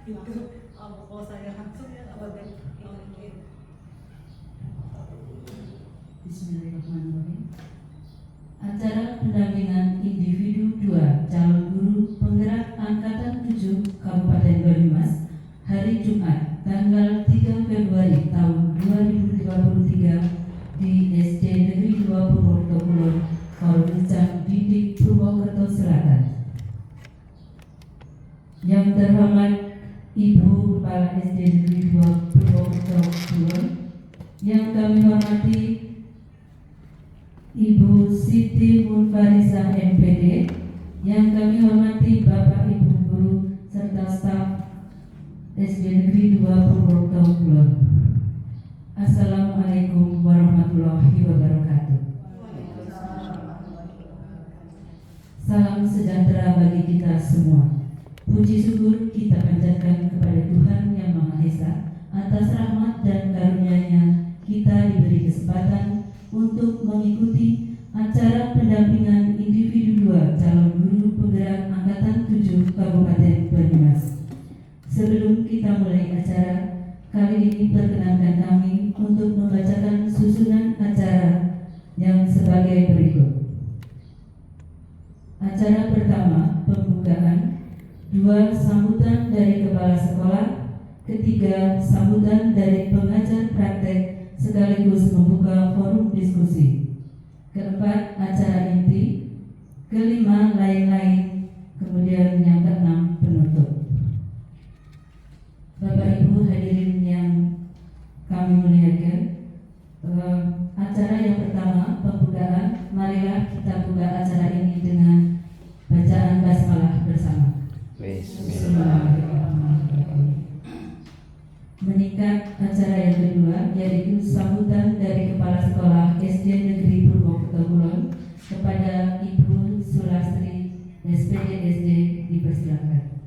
itu kalau saya langsung ya apa deh. Bismillahirrahmanirrahim. Acara pendampingan individu 2 calon guru penggerak Angkatan 7 Kabupaten Banyumas hari Jumat tanggal 3 Februari tahun 2023 di SD Negeri 2 Purwokerto Kulon, Kabupaten Didik Purwokerto Selatan. Yang terhormat Ibu Kepala SD Negeri 2 Purwokerto Kulon, yang kami hormati Ibu Siti Munfarizah MPD, yang kami hormati Bapak Ibu Guru serta staf SD Negeri 2 Purwokerto Kulon. Assalamualaikum warahmatullahi wabarakatuh. Salam sejahtera bagi kita semua. Puji syukur kita panjatkan kepada Tuhan Yang Maha Esa atas rahmat dan karunia-Nya kita diberi kesempatan untuk mengikuti acara pendampingan individu 2 calon guru penggerak Angkatan 7 Kabupaten Banyumas. Sebelum kita mulai acara, kali ini perkenankan kami untuk membacakan susunan acara yang sebagai berikut. Acara pertama, pembukaan. 2, sambutan dari kepala sekolah. 3, sambutan dari pengajar praktek sekaligus membuka forum diskusi. 4, acara inti. 5, lain-lain. Kemudian yang ke-6, penutup. Bapak Ibu hadirin yang kami muliakan, acara yang pertama, pembukaan. Marilah kita buka acara ini dengan bacaan basmalah bersama. Meningkat acara yang kedua, yaitu sambutan dari Kepala Sekolah SD Negeri Purwokerto Kulon kepada Ibu Sulastri SPD SD, dipersilakan.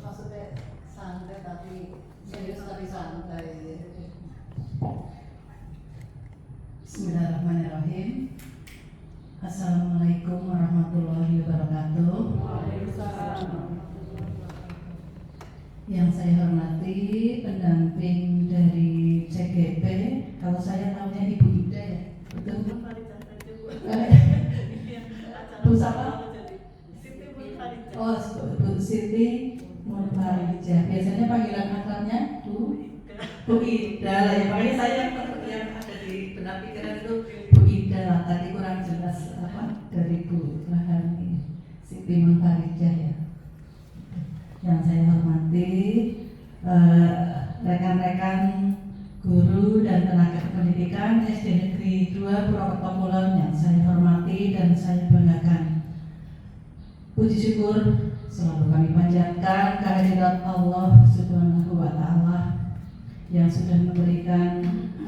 Maksudnya santai tapi serius tapi santai. Bismillahirrahmanirrahim. Assalamualaikum warahmatullahi wabarakatuh. Yang saya hormati pendamping dari CGP, kalau saya tahunya Ibu Ida ya, betul? Bu siapa? Oh, Bu Siti Munfarizah. Biasanya panggilan akrabnya Bu Ida lah ya. Makanya saya yang ada di benak pikiran itu Bu Ida lah. Tadi kurang jelas apa dari Bu Rahani Siti Munfarizah ya. Yang saya hormati rekan-rekan guru dan tenaga pendidikan SD Negeri 2 Purwokerto Kulon yang saya hormati dan saya banggakan. Puji syukur selalu kami panjatkan kehadirat Allah Subhanahu wa Ta'ala yang sudah memberikan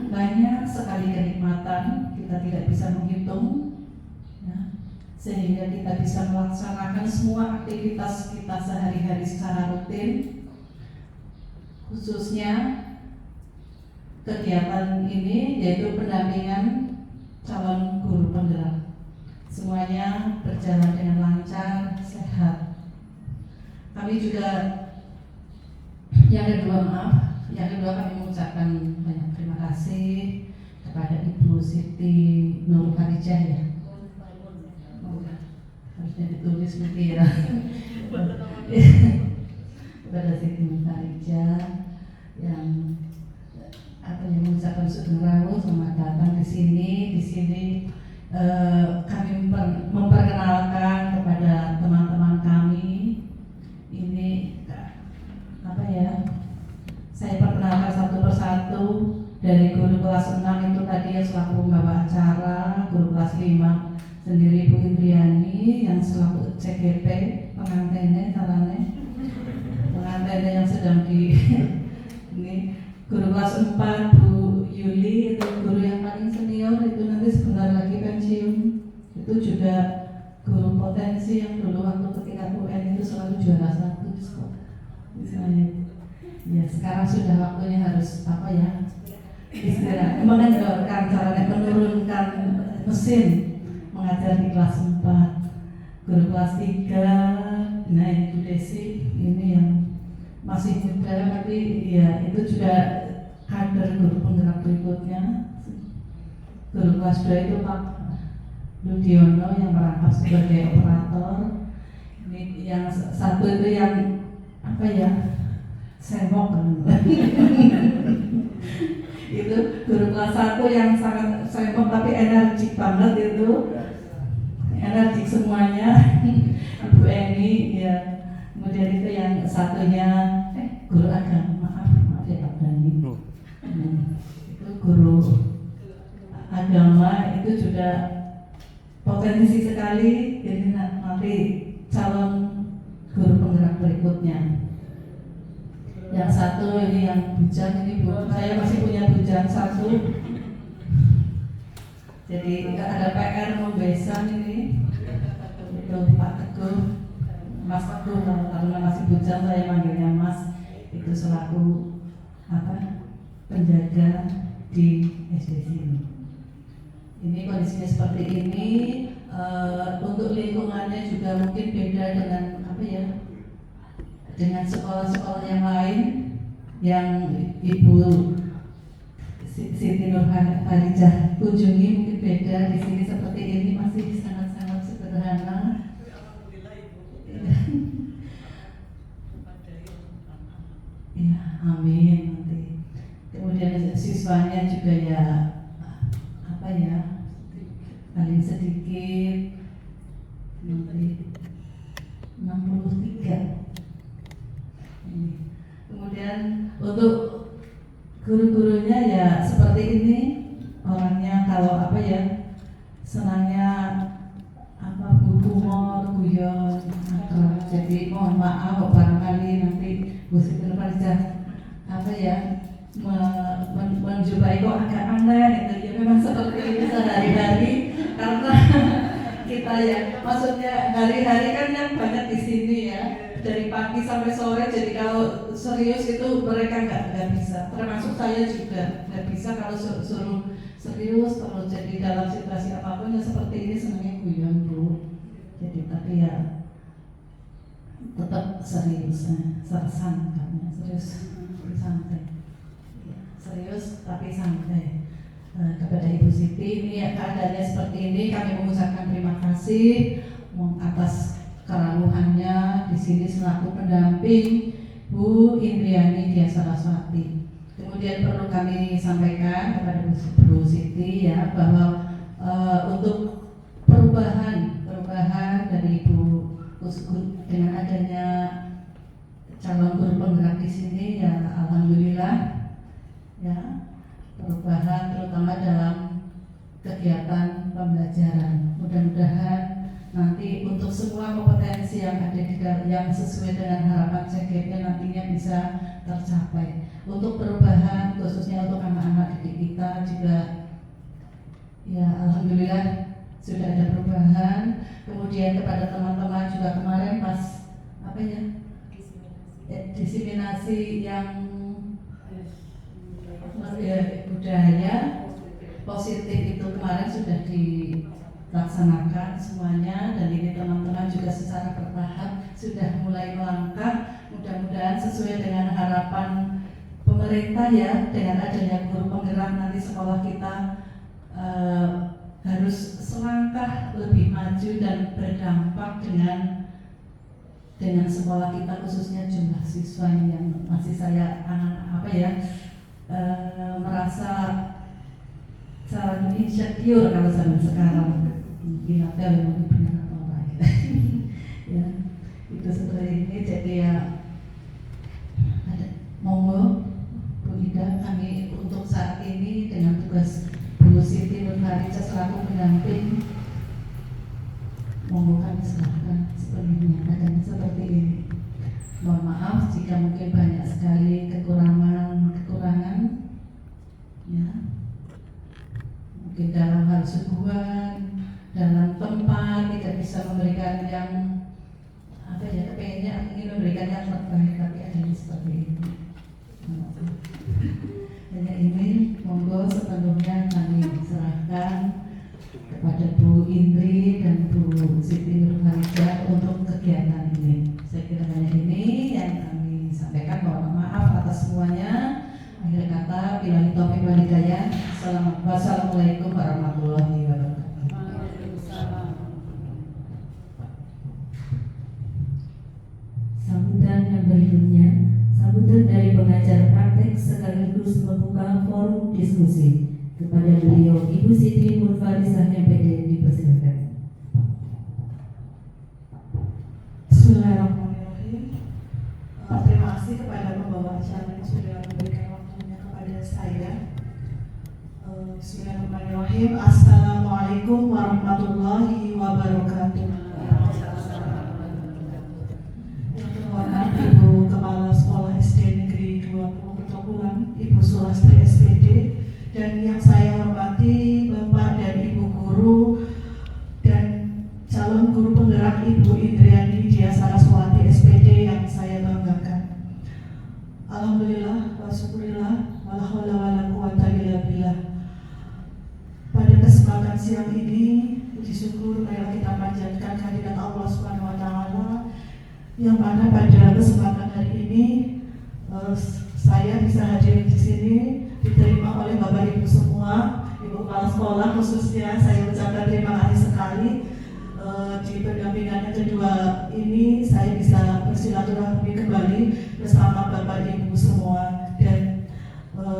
banyak sekali kenikmatan kita tidak bisa menghitung ya, sehingga kita bisa melaksanakan semua aktivitas kita sehari-hari secara rutin, khususnya kegiatan ini yaitu pendampingan calon guru penggerak. Semuanya berjalan dengan lancar, sehat. Kami juga yang kedua kami mengucapkan banyak terima kasih kepada Ibu Siti Nurfarizah ya. Harusnya ditulis mungkin ya. Kepada Siti Nurfarizah yang mengucapkan syukur selamat datang di sini. Kami memperkenalkan kepada teman-teman kami. Ini saya perkenalkan satu persatu dari guru kelas 6 itu tadi yang selaku pembawa acara, guru kelas 5 sendiri Bu Indriani yang selaku CGP pengantinnya yang sedang di ini, guru kelas 4 Bu Yuli itu guru yang paling senior, itu nanti sebentar lagi pensiun. Itu juga guru potensi yang dulu waktu ketika UN itu selalu juara 1 di sekolah misalnya. Ya sekarang sudah waktunya harus istirahat, mengendorkan caranya menurunkan mesin mengajar di kelas 4, guru kelas 3. Nah ini Bu Desi, ini yang masih muda tapi ya itu juga kader guru penggerak berikutnya. Guru kelas 2 itu Pak Ludiono yang merangkap sebagai operator. Ini yang satu itu yang apa ya, semok kan. Itu guru kelas 1 yang sangat semok tapi energik banget itu, energik semuanya. Ibu Eni ya. Kemudian itu yang satunya guru agama, maaf ya Pak Dani. Itu guru agama itu juga potensi sekali. Ini nanti calon guru penggerak berikutnya. Yang satu ini yang bujang, ini Bu, saya masih punya bujang 1. Jadi ada PR membesan ini. Itu Pak Teguh, Mas Teguh, karena masih bujang saya manggilnya Mas. Itu selaku penjaga di SDC ini. Ini kondisinya seperti ini. Untuk lingkungannya juga mungkin beda dengan dengan sekolah-sekolah yang lain yang Ibu Siti Nurharijah kunjungi, mungkin beda. Di sini seperti ini masih sangat-sangat sederhana. Ya, amin nanti. Kemudian siswanya juga ya paling sedikit nanti 63. Kemudian untuk guru-gurunya ya seperti ini orangnya, kalau senangnya humor, guyon, akrab. Jadi mohon maaf barangkali nanti Bu Siti Nurharijah menjumpai kok agak aneh gitu. Ya memang seperti itu sehari-hari karena kita ya, maksudnya hari-hari kan yang banyak di sini ya, dari pagi sampai sore. Jadi kalau serius itu mereka nggak bisa, termasuk saya juga nggak bisa kalau suruh serius terus. Jadi dalam situasi apapun ya seperti ini senangnya guyon Bu. Jadi tapi ya tetap serius, serius santai, serius tapi santai. Kepada Ibu Siti ini ya, keadaannya seperti ini, kami mengucapkan terima kasih atas keraluhannya di sini selaku pendamping Bu Indriani Dia Saraswati. Kemudian perlu kami sampaikan kepada Bu Siti ya bahwa untuk perubahan dari Ibu dengan adanya calon guru penggerak di sini ya, alhamdulillah ya, perubahan terutama dalam kegiatan pembelajaran. Mudah-mudahan nanti untuk semua kompetensi yang ada yang sesuai dengan harapan CGP nantinya bisa tercapai. Untuk perubahan khususnya untuk anak-anak didik kita juga ya alhamdulillah sudah ada perubahan. Kemudian kepada teman-teman juga kemarin pas diseminasi yang budaya positif itu kemarin sudah dilaksanakan semuanya, dan ini teman-teman juga secara bertahap sudah mulai melangkah. Mudah-mudahan sesuai dengan harapan pemerintah ya, dengan adanya guru penggerak nanti sekolah kita harus selangkah lebih maju dan berdampak dengan sekolah kita, khususnya jumlah siswa yang masih saya merasa sangat insecure kalau zaman sekarang. Mungkin ada yang benar atau apa ya. Itu seperti ini. Jadi ya monggo Bu Ida, kami untuk saat ini dengan tugas Bu Siti Nurharijah selaku pendamping, monggo kami serahkan sepenuhnya adanya seperti ini. Mohon maaf jika mungkin banyak sekali kekurangan ya, mungkin dalam hal suguhan, dalam tempat tidak bisa memberikan yang kepengennya ingin memberikan yang terbaik, tapi adanya seperti ini. Hanya ini monggo sepenuhnya kami serahkan kepada Bu Indri dan Bu Siti Nurhaliza untuk kegiatan ini. Saya kira hanya ini yang kami sampaikan. Mohon maaf atas semuanya. Akhir kata, billahi taufiq wal hidayah. Wassalamualaikum warahmatullahi wabarakatuh. Waalaikumsalam. Sambutan yang berikutnya, sambutan dari pengajar praktek sekaligus membuka forum diskusi. Kepada beliau, Ibu Siti Nurhaliza MPD, dipersilakan. Bismillahirrahmanirrahim. Terima kasih kepada pembawa acara yang sudah memberikan waktunya kepada saya. Bismillahirrahmanirrahim. Assalamualaikum warahmatullahi wabarakatuh. Yang terhormat Ibu Kepala Sekolah SD Negeri 20 Petokulan, Ibu Sulastri SPD, dan yang saya hormati Bapak dan Ibu guru dan calon guru penggerak Ibu Indriani Dia Saraswati SPD yang saya banggakan. Alhamdulillah wa syukurillah wa la haula wa la quwata illa billah. Pada kesempatan siang ini, puji syukur marilah kita panjatkan kehadirat Allah Subhanahu wa taala yang mana pada kesempatan hari ini saya bisa hadir di sini, diterima oleh Bapak Ibu semua, Ibu Kepala Sekolah khususnya. Saya ucapkan terima kasih sekali. Di pendampingan yang kedua ini saya bisa bersilaturahmi kembali bersama Bapak Ibu semua dan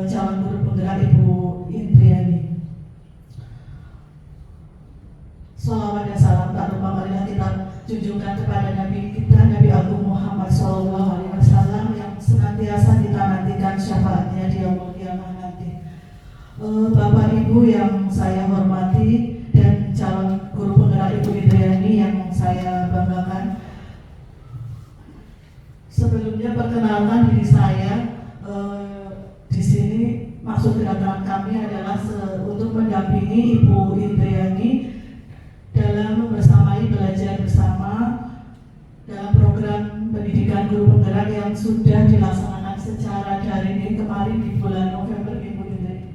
calon guru penggerak Ibu Indriani. Shalawat dan salam tak lupa marilah kita junjungkan kepada Nabi kita, Nabi Agung Muhammad SAW yang senantiasa kita nantikan syafaatnya di yaumul qiyamah nanti. Bapak Ibu yang saya hormati dan calon guru penggerak Ibu Indriani yang saya banggakan, sebelumnya perkenalkan diri saya. Di sini maksud kedatangan kami adalah untuk mendampingi Ibu Indriani dalam bersamai belajar bersama dalam program pendidikan guru penggerak yang sudah dilaksanakan secara daring ini kemarin di bulan November, Ibu Indri,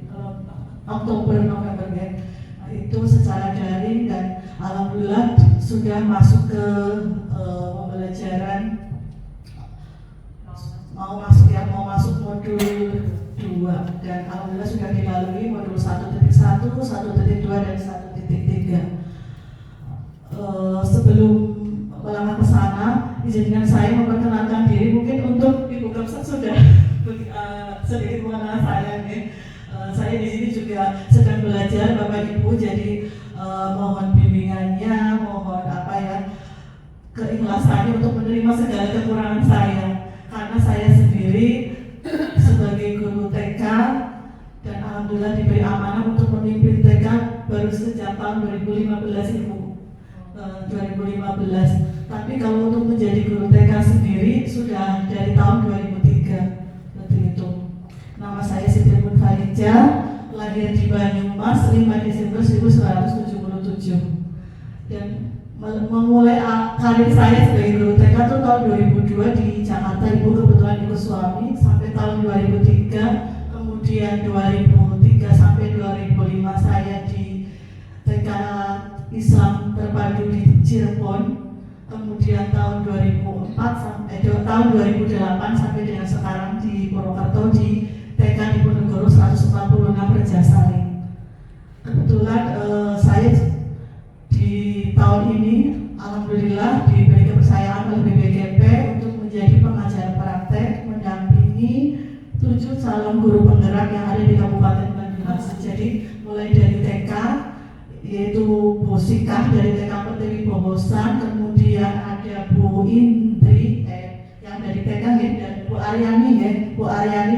Oktober November ya. Itu secara daring dan alhamdulillah sudah masuk ke pembelajaran mau masuk modul 2 dan alhamdulillah sudah dilalui modul 1.1, 1.2 dan 1.3. Sebelum melangkah ke sana, izinkan saya memperkenalkan diri. Mungkin untuk Ibu Kapsat sudah sedikit mengenal saya nih. Saya di sini juga sedang belajar Bapak Ibu, jadi mohon bimbingannya, mohon keikhlasannya untuk menerima segala kekurangan saya, karena saya sendiri sebagai guru TK dan alhamdulillah diberi amanah untuk memimpin TK baru sejak tahun 2015 Ibu. 2015. Tapi kalau untuk menjadi guru TK sendiri sudah dari tahun 2003. Seperti itu. Nama saya Siti Nurhaliza, lahir di Banyumas 5 Desember 1977. Dan memulai karir saya sebagai guru TK itu tahun 2002 di Jakarta. Ibu kebetulan ikut suami sampai tahun 2003. Kemudian 2003 sampai 2005 saya di TK Islam Terpadu di Cirebon. Kemudian tahun 2004 sampai tahun 2008 sampai dengan sekarang di Purwokerto di TK Diponegoro 146 Rejasari. Kebetulan saya di tahun ini alhamdulillah diberi kepercayaan oleh BPGP untuk menjadi pengajar praktek mendampingi 7 calon guru penggerak yang ada di Kabupaten Banyumas. Jadi mulai dari TK yaitu Bu Sikah dari TK Pertiwi Bobosan, kemudian ada Bu Indri yang dari TK dan Bu Aryani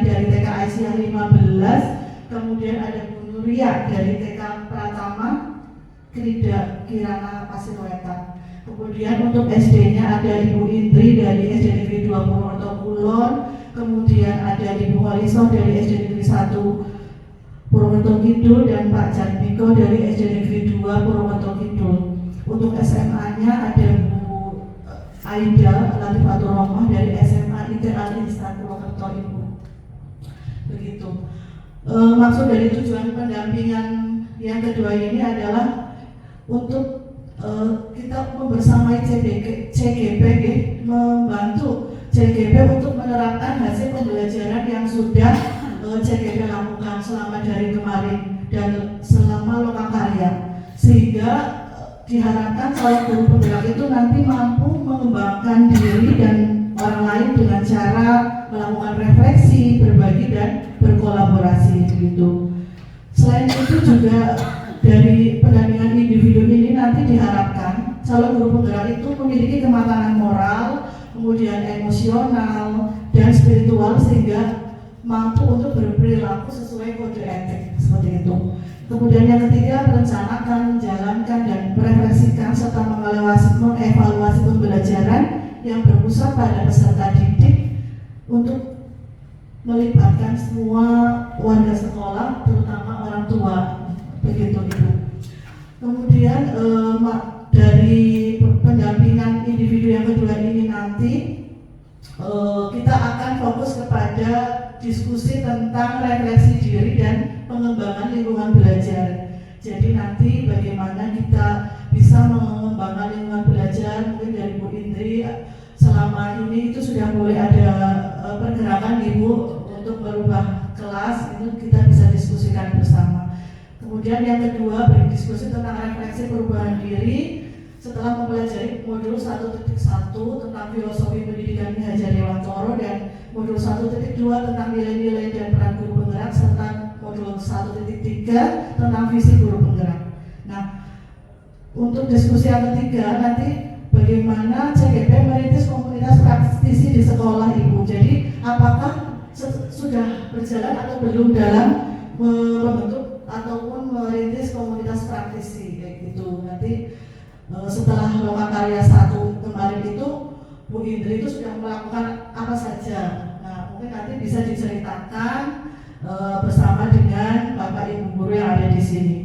dari TK Aisyah 15, kemudian ada Bu Nuria dari TK Pratama Kirana Pasirwetan. Kemudian untuk SD-nya ada Ibu Indri dari SD Negeri 2 Purwokerto Kulon, kemudian ada Ibu Haliso dari SD Negeri 1 Purwokerto Kidul dan Pak Jatmiko dari SD Negeri 2 Purwokerto Kidul. Untuk SMA-nya ada Bu Aida Latifatul Rohmah dari SMA ITE Al-Ihsan Purwokerto Ibu. Begitu. Maksud dari tujuan pendampingan yang kedua ini adalah untuk kita membersamai CGP membantu CGP untuk menerapkan hasil pembelajaran yang sudah CGP lakukan selama dari kemarin dan selama lokakarya, sehingga diharapkan calon guru penggerak itu nanti mampu mengembangkan diri dan orang lain dengan cara melakukan refleksi, berbagi dan berkolaborasi gitu. Selain itu juga dari pendampingan individu ini nanti diharapkan calon guru penggerak itu memiliki kematangan moral, kemudian emosional dan spiritual sehingga mampu untuk berperilaku sesuai kode etik seperti itu. Kemudian yang ketiga, merencanakan, menjalankan dan merefleksikan serta mengevaluasi pembelajaran yang berpusat pada peserta didik untuk melibatkan semua warga sekolah, terutama orang tua, begitu Ibu. Kemudian dari pendampingan individu yang kedua ini nanti kita akan fokus kepada diskusi tentang refleksi diri dan pengembangan lingkungan belajar. Jadi nanti bagaimana kita bisa mengembangkan lingkungan belajar, mungkin dari Bu Indri selama ini itu sudah mulai ada pergerakan Ibu untuk merubah kelas, itu kita bisa diskusikan bersama. Kemudian yang kedua, berdiskusi tentang refleksi perubahan diri setelah mempelajari modul 1.1 tentang filosofi pendidikan Ki Hajar Dewantoro dan modul 1.2 tentang nilai-nilai dan peran guru penggerak serta modul 1.3 tentang visi guru penggerak. Nah, untuk diskusi yang ketiga nanti bagaimana CGP merintis komunitas praktisi di sekolah Ibu. Jadi apakah sudah berjalan atau belum dalam membentuk ataupun merintis komunitas praktisi kayak gitu. Nanti setelah lokakarya 1 kemarin itu Bu Indri itu sudah melakukan apa saja. Nah, mungkin nanti bisa diceritakan bersama dengan Bapak Ibu guru yang ada di sini.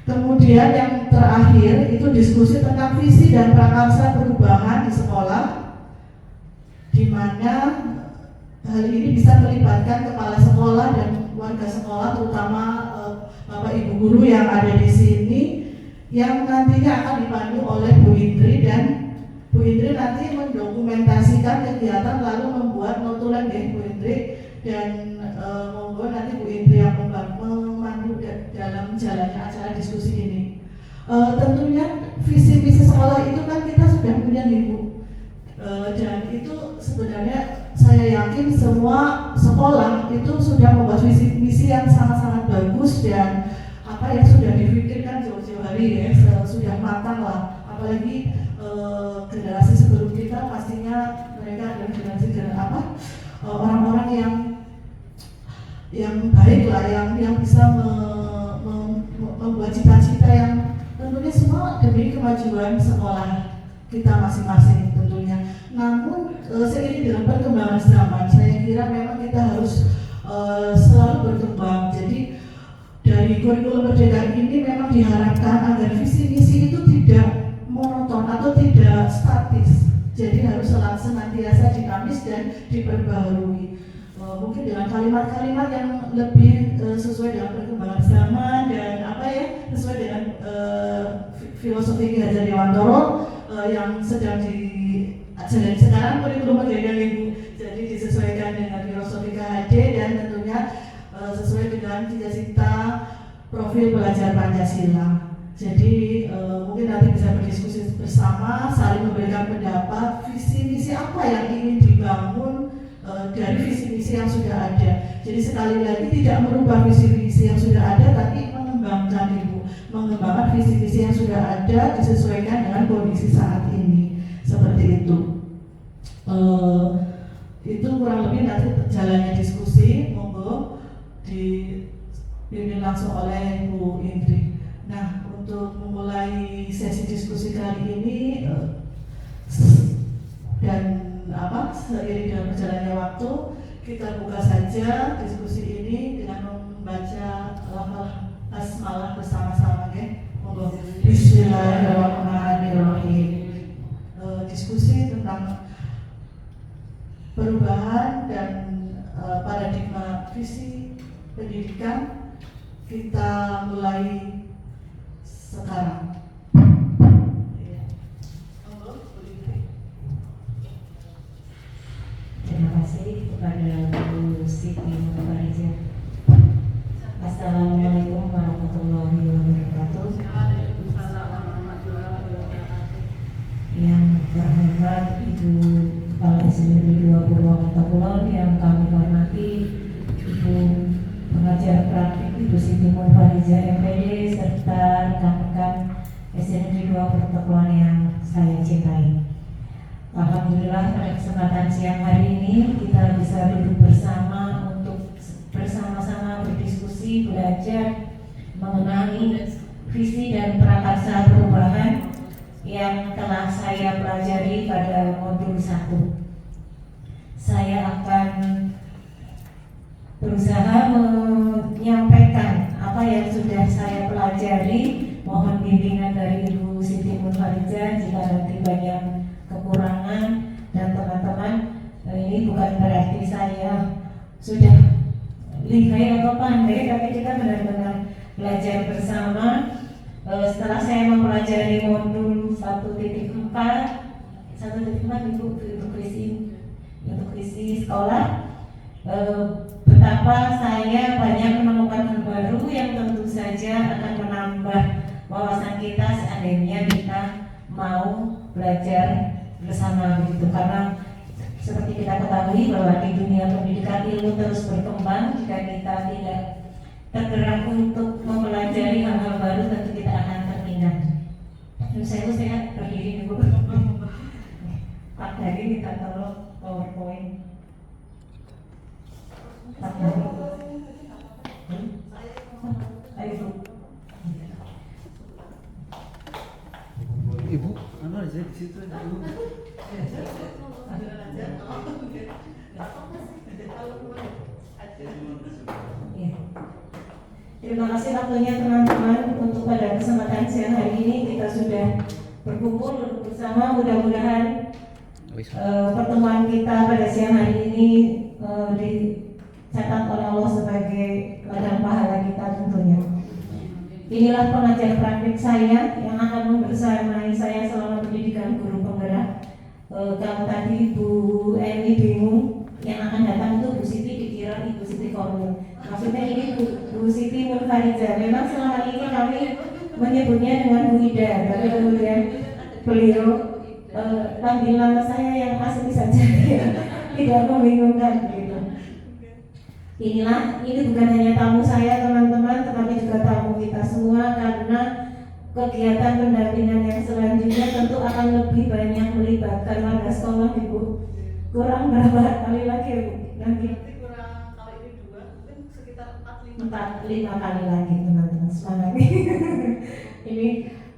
Kemudian yang terakhir itu diskusi tentang visi dan prakarsa perubahan di sekolah, di mana hal ini bisa melibatkan kepala sekolah dan warga sekolah, terutama Bapak Ibu guru yang ada di sini, yang nantinya akan dipandu oleh Bu Indri, dan Bu Indri nanti mendokumentasikan kegiatan lalu membuat notulen Bu Indri, dan monggo nanti Bu Indri yang memandu dalam jalannya acara diskusi ini. Tentunya visi-visi sekolah itu kan kita sudah punya Ibu, dan itu sebenarnya saya yakin semua sekolah itu sudah membuat visi-misi yang sangat-sangat bagus dan apa yang sudah dipikirkan jauh-jauh hari ya, sudah matang lah. Apalagi generasi sebelum kita pastinya mereka adalah generasi orang-orang yang baik lah, yang bisa membuat cita-cita yang tentunya semua demi kemajuan sekolah kita masing-masing tentunya. Namun seiring dengan perkembangan zaman, saya kira memang kita harus selalu berkembang. Jadi dari kurikulum merdeka ini memang diharapkan agar visi misi itu tidak monoton atau tidak statis. Jadi harus senantiasa dinamis dan diperbaharui. Mungkin dengan kalimat-kalimat yang lebih sesuai dengan perkembangan zaman dan sesuai dengan filosofi Ki Hajar Dewantoro yang sedang diajarkan sekarang kurikulum merdeka Ibu. Jadi disesuaikan dengan filosofi KHD dan tentunya sesuai dengan cita-cita profil belajar Pancasila. Jadi mungkin nanti bisa berdiskusi bersama, saling memberikan pendapat, visi-misi apa yang ingin dibangun dari visi-misi yang sudah ada. Jadi sekali lagi tidak merubah visi-misi yang sudah ada, tapi mengembangkan mengembangkan visi-misi yang sudah ada disesuaikan dengan kondisi saat ini. Seperti itu. Itu kurang lebih nanti jalannya diskusi, monggo dipimpin langsung oleh Bu Indri. Nah, untuk memulai sesi diskusi kali ini dan seiring dengan berjalannya waktu, kita buka saja diskusi ini dengan membaca lafaz basmalah bersama-sama ya. Monggo. Bismillahirrahmanirrahim. Diskusi tentang perubahan dan paradigma visi pendidikan kita mulai sekarang. kepada Bu Siti Nurhaliza. Assalamualaikum warahmatullahi wabarakatuh. Yang terhormat Ibu Kepala SDN 2 Purwakarta Kulon, yang kami hormati Ibu Pengajar Praktik Ibu Siti Nurhaliza MPD, serta rekan-rekan SDN 2 Purwakarta Kulon yang saya cintai. Alhamdulillah pada kesempatan siang hari ini kita bisa duduk bersama untuk bersama-sama berdiskusi, belajar mengenai visi dan prakarsa perubahan yang telah saya pelajari pada modul 1. Saya akan berusaha menyampaikan apa yang sudah saya pelajari. Mohon bimbingan dari Ibu Siti Nurhaliza jika nanti banyak kekurangan, dan teman-teman, ini bukan berarti saya sudah lihai atau pandai, tapi kita benar-benar belajar bersama. Setelah saya mempelajari modul 1.4 untuk visi sekolah, betapa saya banyak menemukan hal baru yang tentu saja akan menambah wawasan kita seandainya kita mau belajar bersama begitu. Karena seperti kita ketahui bahwa di dunia pendidikan ilmu terus berkembang. Jika kita tidak tergerak untuk mempelajari hal-hal baru, tentu kita akan tertinggal. Saya berdiri dulu. Pak Dari minta tolong PowerPoint. Pak Dari. Ayo. Ibu, anu aja di situ aja. Terima kasih waktunya teman-teman. Untuk pada kesempatan siang hari ini kita sudah berkumpul bersama. Mudah-mudahan pertemuan kita pada siang hari ini dicatat oleh Allah sebagai ladang pahala kita tentunya. Inilah pengajar praktik saya yang akan membersamai saya selama pendidikan guru penggerak. Kalau tadi Bu Eni bingung, yang akan datang itu Bu Siti, dikira Ibu Siti Kornel. Maksudnya ini Bu Siti Nurhaliza. Memang selama ini kami menyebutnya dengan Bu Ida, tapi kemudian beliau panggilan saya yang asli saja, tidak membingungkan gitu. Ini bukan hanya tamu saya teman-teman, tetapi juga tamu kita semua, karena kegiatan pendampingan yang selanjutnya tentu akan lebih banyak melibatkan warga sekolah, Ibu. Kurang berapa kali lagi, Bu? Nanti kurang kali ini 2, mungkin sekitar 4-5 kali lagi teman-teman. Semangat. Ini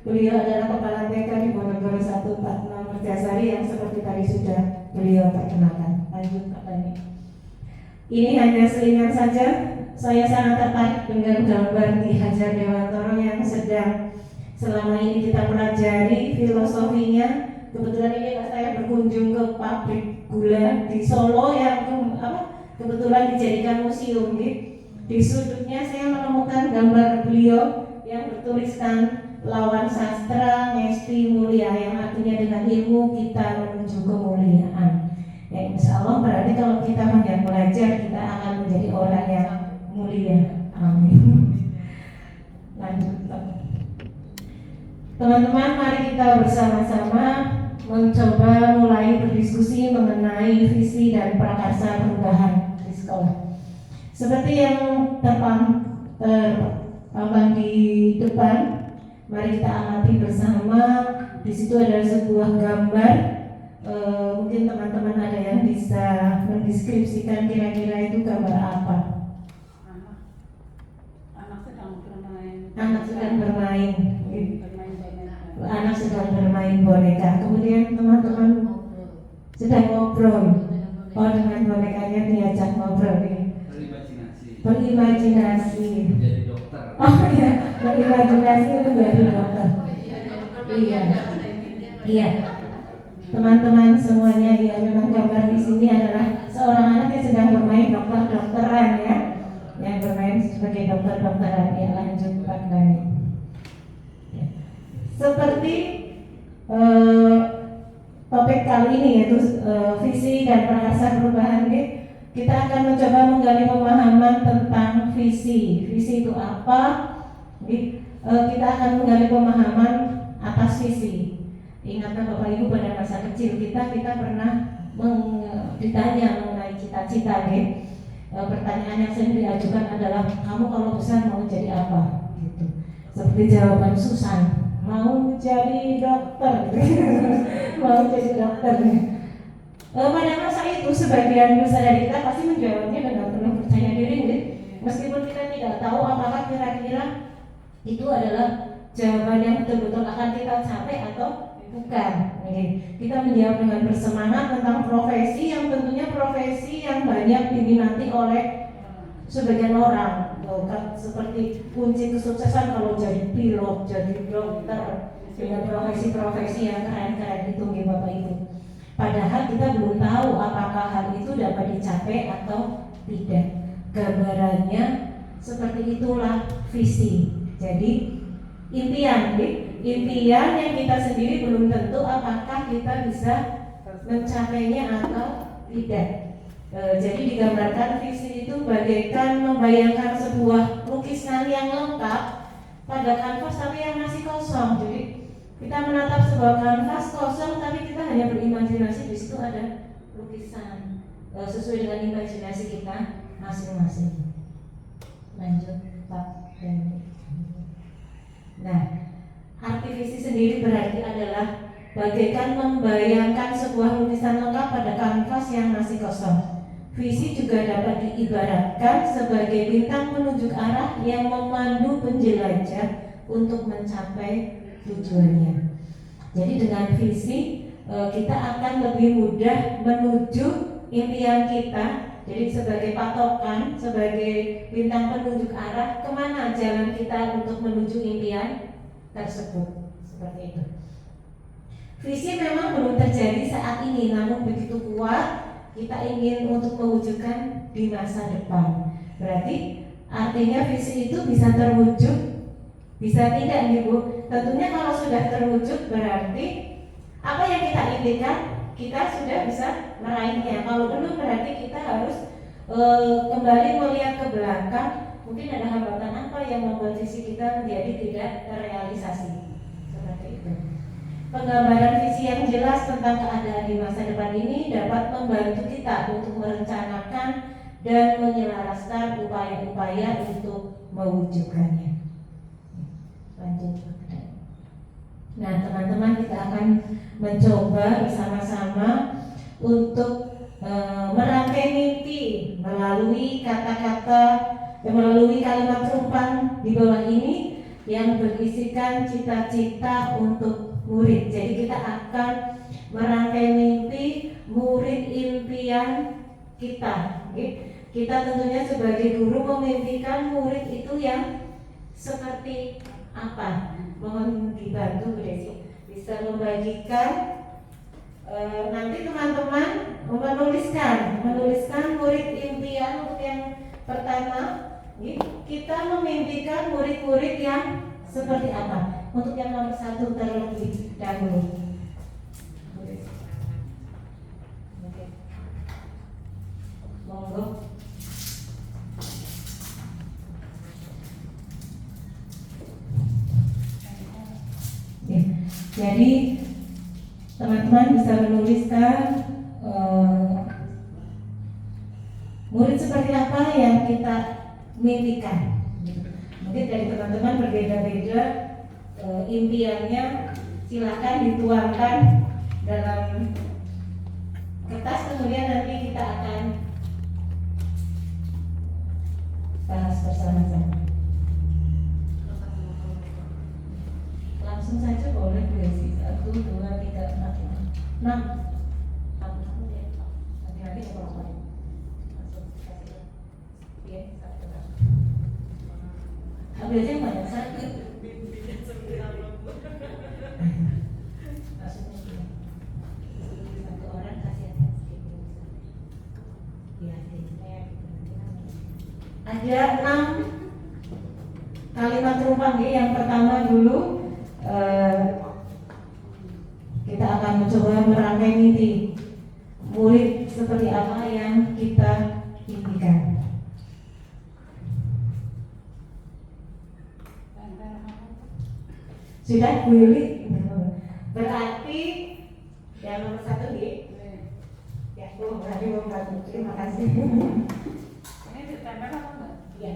beliau adalah Kepala TK di Ponorogo 146 Merjasari yang seperti tadi sudah beliau perkenalkan. Lanjut Pak Dani. Ini hanya selingan saja. Saya sangat tertarik dengan gambar Ki Hajar Dewantoro yang sedang selama ini kita pelajari filosofinya. Kebetulan ini saya berkunjung ke pabrik gula di Solo yang kebetulan dijadikan museum. Di sudutnya saya menemukan gambar beliau yang bertuliskan lawan sastra ngesti mulia, yang artinya dengan ilmu kita menuju kemuliaan. Ya, insya Allah berarti kalau kita banyak belajar, kita akan menjadi orang yang mulia. Amin. Lanjut. Teman-teman, mari kita bersama-sama mencoba mulai berdiskusi mengenai visi dan prakarsa perubahan di sekolah. Seperti yang terpampang di depan, mari kita amati bersama. Di situ ada sebuah gambar. Mungkin teman-teman ada yang bisa mendeskripsikan kira-kira itu gambar apa? Anak sedang bermain. Anak sedang bermain boneka. Kemudian teman-teman sedang ngobrol. Oh, dengan bonekanya diajak ngobrol nih. Berimajinasi. Jadi dokter. Oh iya, berimajinasi itu jadi dokter. Iya. Iya. Teman-teman semuanya, ya memang gambar di sini adalah seorang anak yang sedang bermain dokter-dokteran ya, yang bermain sebagai dokter-dokteran. Ya, lanjut Pak Dani. Ya. Seperti topik kali ini yaitu visi dan prakarsa perubahan ini, kita akan mencoba menggali pemahaman tentang visi. Visi itu apa? Kita akan menggali pemahaman atas visi. Ingatkan Bapak Ibu pada masa kecil kita pernah ditanya mengenai cita-cita. Pertanyaan yang sering diajukan adalah kamu kalau besar mau jadi apa? Gitu. Seperti jawaban Susan, mau jadi dokter. Mau jadi dokter. Pada masa itu sebagian besar dari kita pasti menjawabnya dengan penuh percaya diri, meskipun kita tidak tahu apakah kira-kira itu adalah jawaban yang betul-betul akan kita capai atau bukan. Kita menjawab dengan bersemangat tentang profesi yang tentunya profesi yang banyak diminati oleh sebagian orang. Seperti kunci kesuksesan kalau jadi pilot, jadi dokter, dengan profesi-profesi yang keren-keren itu, Bapak Ibu. Padahal kita belum tahu apakah hal itu dapat dicapai atau tidak. Gambarannya seperti itulah visi. Jadi impian yang kita sendiri belum tentu apakah kita bisa mencapainya atau tidak. Jadi digambarkan visi itu bagaikan membayangkan sebuah lukisan yang lengkap pada kanvas tapi yang masih kosong. Jadi kita menatap sebuah kanvas kosong tapi kita hanya berimajinasi di situ ada lukisan sesuai dengan imajinasi kita masing-masing. Lanjut Pak Dani. Nah, arti visi sendiri berarti adalah bagaikan membayangkan sebuah lukisan lengkap pada kanvas yang masih kosong. Visi juga dapat diibaratkan sebagai bintang penunjuk arah yang memandu penjelajah untuk mencapai tujuannya. Jadi dengan visi kita akan lebih mudah menuju impian kita. Jadi sebagai patokan, sebagai bintang penunjuk arah kemana jalan kita untuk menuju impian tersebut. Seperti itu. Visi memang belum terjadi saat ini, namun begitu kuat kita ingin untuk mewujudkan di masa depan. Berarti artinya visi itu bisa terwujud, bisa tidak nih Bu? Tentunya kalau sudah terwujud berarti apa yang kita inginkan kita sudah bisa meraihnya. Kalau belum berarti kita harus kembali melihat ke belakang. Mungkin ada hambatan apa yang membuat visi kita menjadi tidak terrealisasi. Seperti itu. Penggambaran visi yang jelas tentang keadaan di masa depan ini dapat membantu kita untuk merencanakan dan menyelaraskan upaya-upaya untuk mewujudkannya. Lanjut. Nah, teman-teman, kita akan mencoba bersama-sama untuk merangkai mimpi melalui kata-kata melalui kalimat rumpang di bawah ini yang berisikan cita-cita untuk murid. Jadi kita akan merangkai mimpi murid impian kita. Kita tentunya sebagai guru memimpikan murid itu yang seperti apa? Mohon dibantu Bu Desi bisa membagikan. Nanti teman-teman menuliskan murid impian untuk yang pertama. Kita memimpikan murid-murid yang seperti apa? Untuk yang nomor 1 terlebih dahulu. Oke. Monggo. Jadi teman-teman bisa menuliskan murid seperti apa yang kita mimpikan. Mungkin dari teman-teman berbeda-beda impiannya, silakan dituangkan dalam kertas, kemudian nanti kita akan bahas bersama-sama. Langsung saja boleh Bu Desi. 1, 2, 3, 4, 5, 6. Hati-hati kalau langsung kasih. Iya, satu. Ambil aja yang banyak satu. Maksudnya satu orang kasih sedikit. Iya, ada 6 kalimat rumpang ya. Yang pertama dulu kita akan mencoba merangkai mimpi murid seperti apa yang kita Sudah Bu Yuli? Berarti yang nomor 1 nih. Ya, Bu, berarti membantu. Terima kasih. Ini ditempel apa enggak? Iya,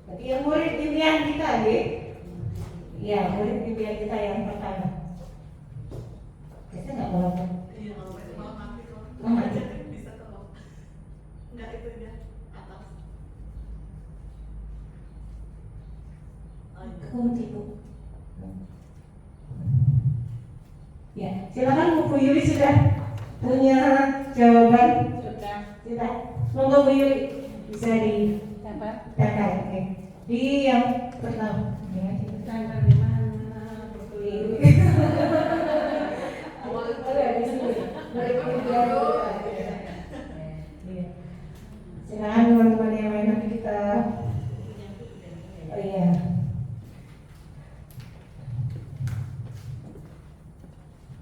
berarti yang murid impian kita nih. Iya, murid impian kita yang pertama. Biasanya nggak boleh. Iya, kalau itu mau mati kok. Oh, mati. Jadi bisa tolong. Enggak itu dia atas. Oh, iya. Kunci Bu. Ya, silakan Bu Yuli sudah punya jawaban. Sudah. Monggo Bu Yuli bisa ditempel. Oke. Di yang pertama. Ya, Tempel di mana? Silakan teman-teman yang lain nanti kita. Oh iya.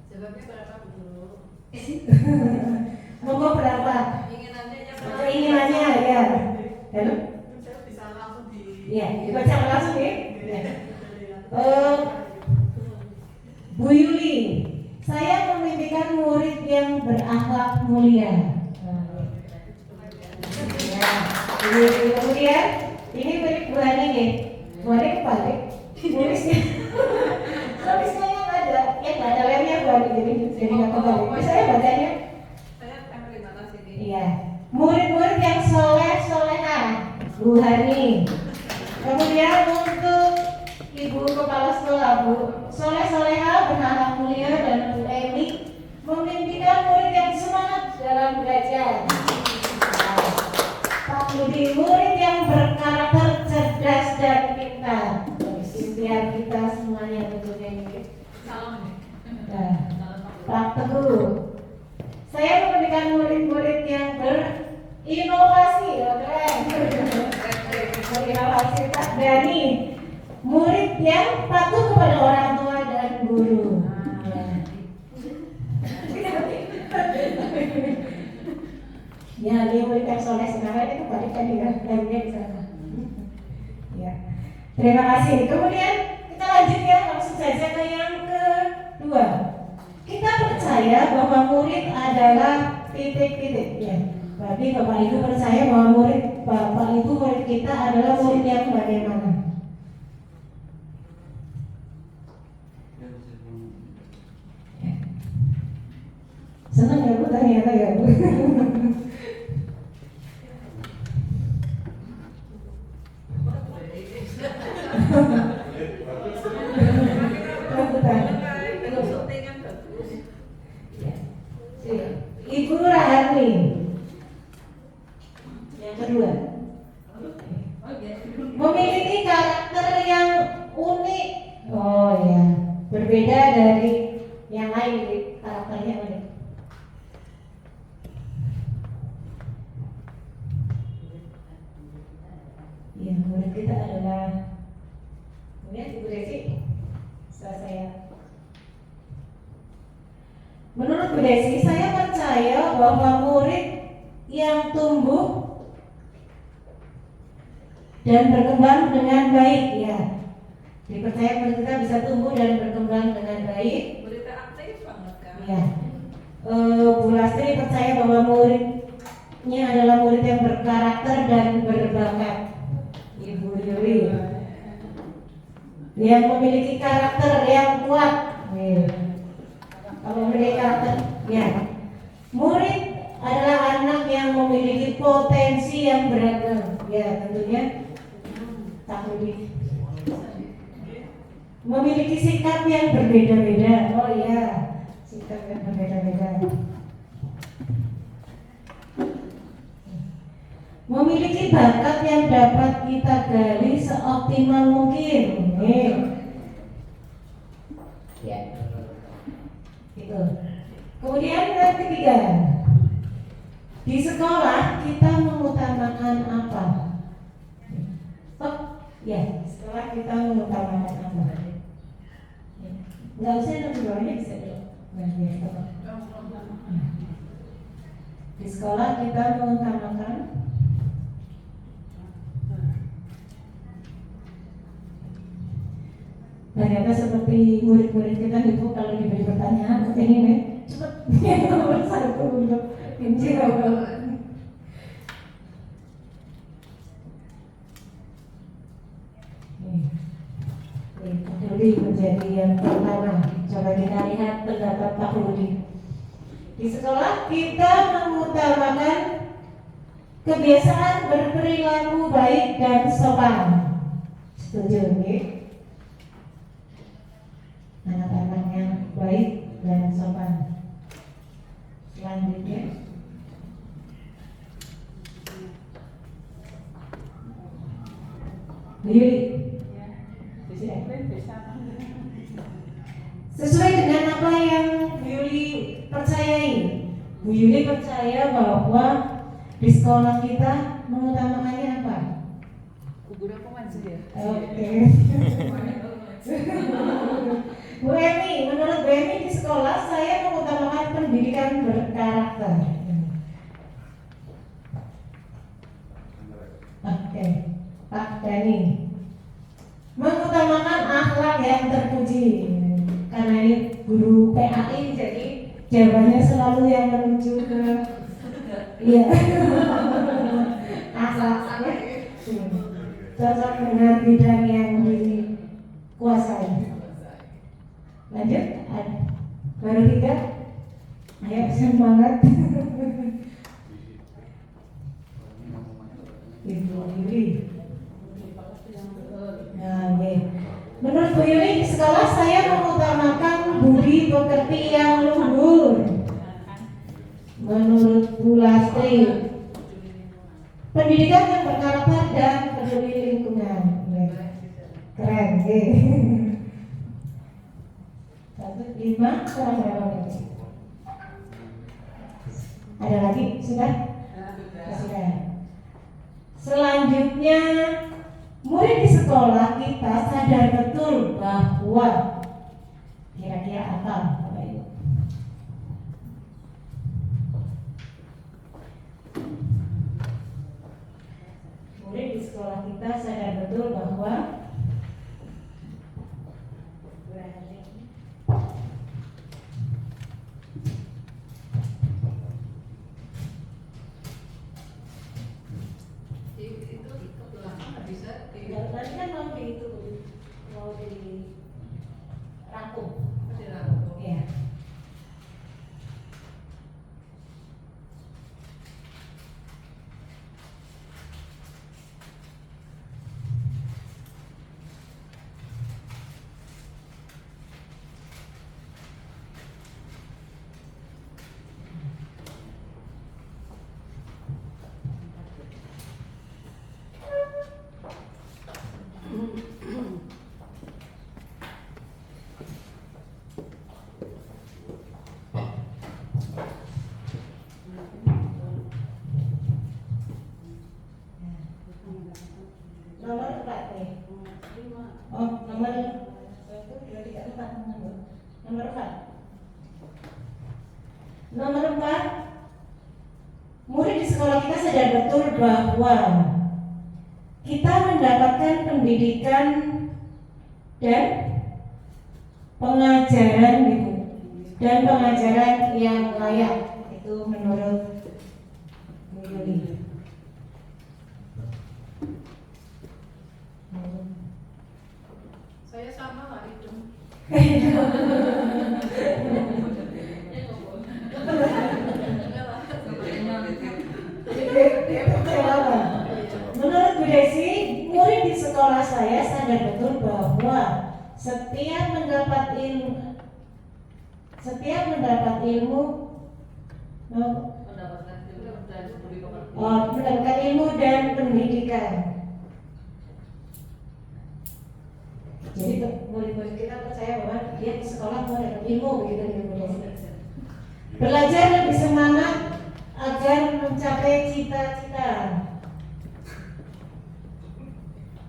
Jawabnya berapa Bu? Monggo berapa? Inginannya Keinginannya ya. Halo? Saya bisa langsung di. Iya, dibaca langsung ya. Ya. Bu Yuli, saya memimpikan murid yang berakhlak mulia. Ya, Bu Yuli. Kemudian ini murid Bu Ani nih. Bu Ani kebalik. Tulisnya, tulisnya yang ada lemnya Bu Ani, jadi nggak kebalik. Saya bacanya. Saya tempel di mana sini? Iya, murid-murid yang soleh solehah, Bu Hani. Kemudian untuk Ibu Kepala Sekolah, Bu Soleh Soleha, berakhlak mulia, dan Bu Emi memimpikan murid yang semangat dalam belajar. Nah, Pak Budi, murid yang berkarakter cerdas dan pintar. Impian kita semuanya tentunya ini. Salam nih. Nah, Pak Teguh, saya memimpikan murid-murid yang berinovasi, keren. Berinovasi tak berani. Murid yang patuh kepada orang tua dan guru. Ya, dia murid yang soleh sekarang itu balik tadi ya, lemnya di sana. Ya, terima kasih. Kemudian kita lanjut ya, langsung saja ke yang kedua. Kita percaya bahwa murid adalah titik-titik. Ya, berarti Bapak Ibu percaya bahwa Bapak Ibu murid kita adalah murid yang bagaimana? Senang ya Bu ternyata ya Bu. Syutingan bagus. Ibu Rahani. Yang kedua, memiliki karakter yang unik. Oh ya, berbeda dari yang lain, karakternya unik. Ya, murid kita adalah, kemudian Ibu Desi, setelah saya. Menurut Bu Desi, saya percaya bahwa murid yang tumbuh dan berkembang dengan baik, ya. Dipercaya murid kita bisa tumbuh dan berkembang dengan baik. Berita aktif banget kan? Ya. Bu Lastri percaya bahwa muridnya adalah murid yang berkarakter dan berbakat. Ibu Yuli, yang memiliki karakter yang kuat. Kalau memiliki karakter, ya. Murid adalah anak yang memiliki potensi yang beragam. Ya, tentunya tak lebih. Memiliki sikap yang berbeda-beda. Oh iya, sikap yang berbeda-beda. Memiliki bakat yang dapat kita gali seoptimal mungkin. Ya. Itu. Kemudian yang ketiga, di sekolah kita mengutamakan apa? Oh, ya, di sekolah kita mengutamakan apa? Nggak usah yang bawahnya bisa dulu. Nah, biar apa? Di sekolah kita mengutamakan Ternyata seperti murid-murid kita itu kalau diberi pertanyaan, ini nih, cepet nomor satu untuk menjawab. Pak Rudi menjadi yang pertama. Coba kita lihat pendapat Pak Rudi. Di sekolah kita mengutamakan kebiasaan berperilaku baik dan sopan. Setuju, nggih? Anak-anak yang baik dan sopan. Selanjutnya, Bu Yuli. Sesuai dengan apa yang Bu Yuli percayai, Bu Yuli percaya bahwa di sekolah kita mengutamakannya apa? Oke. Bu Emi, menurut Bu Emi di sekolah saya mengutamakan pendidikan berkarakter. Oke, Pak Dani, mengutamakan akhlak yang terpuji. Karena ini guru PAI, jadi jawabannya selalu yang menuju ke iya akhlaknya cocok dengan bidang yang dikuasai. Lanjut, baru 3. Ayo semangat. Ibu Yuli. Nah, menurut Bu Yuli di sekolah saya mengutamakan budi pekerti yang luhur. Menurut Bu Lastri, pendidikan yang berkarakter dan peduli lingkungan. Keren, nggih. 1, 5, kurang berapa lagi? Ada lagi? Sudah? Sudah. Selanjutnya, murid di sekolah kita sadar betul bahwa kira-kira apa Bapak Ibu? Murid di sekolah kita sadar betul bahwa tadi kan mau dirangkum. Ya. Nomor 4 nih. Oh, nomor 4. Nomor 4. Murid di sekolah kita sadar betul bahwa kita mendapatkan pendidikan dan pengajaran yang layak. Itu menurut Bu Yuli. Saya sama lah itu. Menurut Bu Desi, murid di sekolah saya sadar betul bahwa setiap mendapat ilmu dan pendidikan. Jadi murid-murid kita percaya bahwa dia di sekolah mau dapat ilmu, begitu dia belajar lebih semangat agar mencapai cita-cita.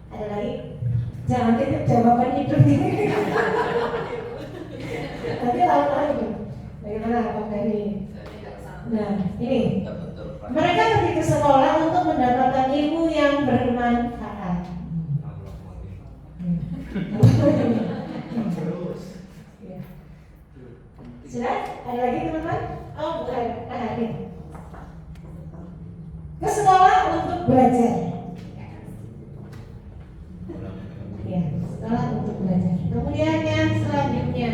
Ada lagi? Jangan titip jawaban hidup ini. Tapi lalu bagaimana Pak Ferry? Nah, ini mereka pergi ke sekolah untuk mendapatkan ilmu yang bermanfaat. Terus. Ya. Sudah? Ada lagi teman-teman? Oh, bukan. Ini. Ke sekolah untuk belajar. Ya, sekolah untuk belajar. Kemudian yang selanjutnya.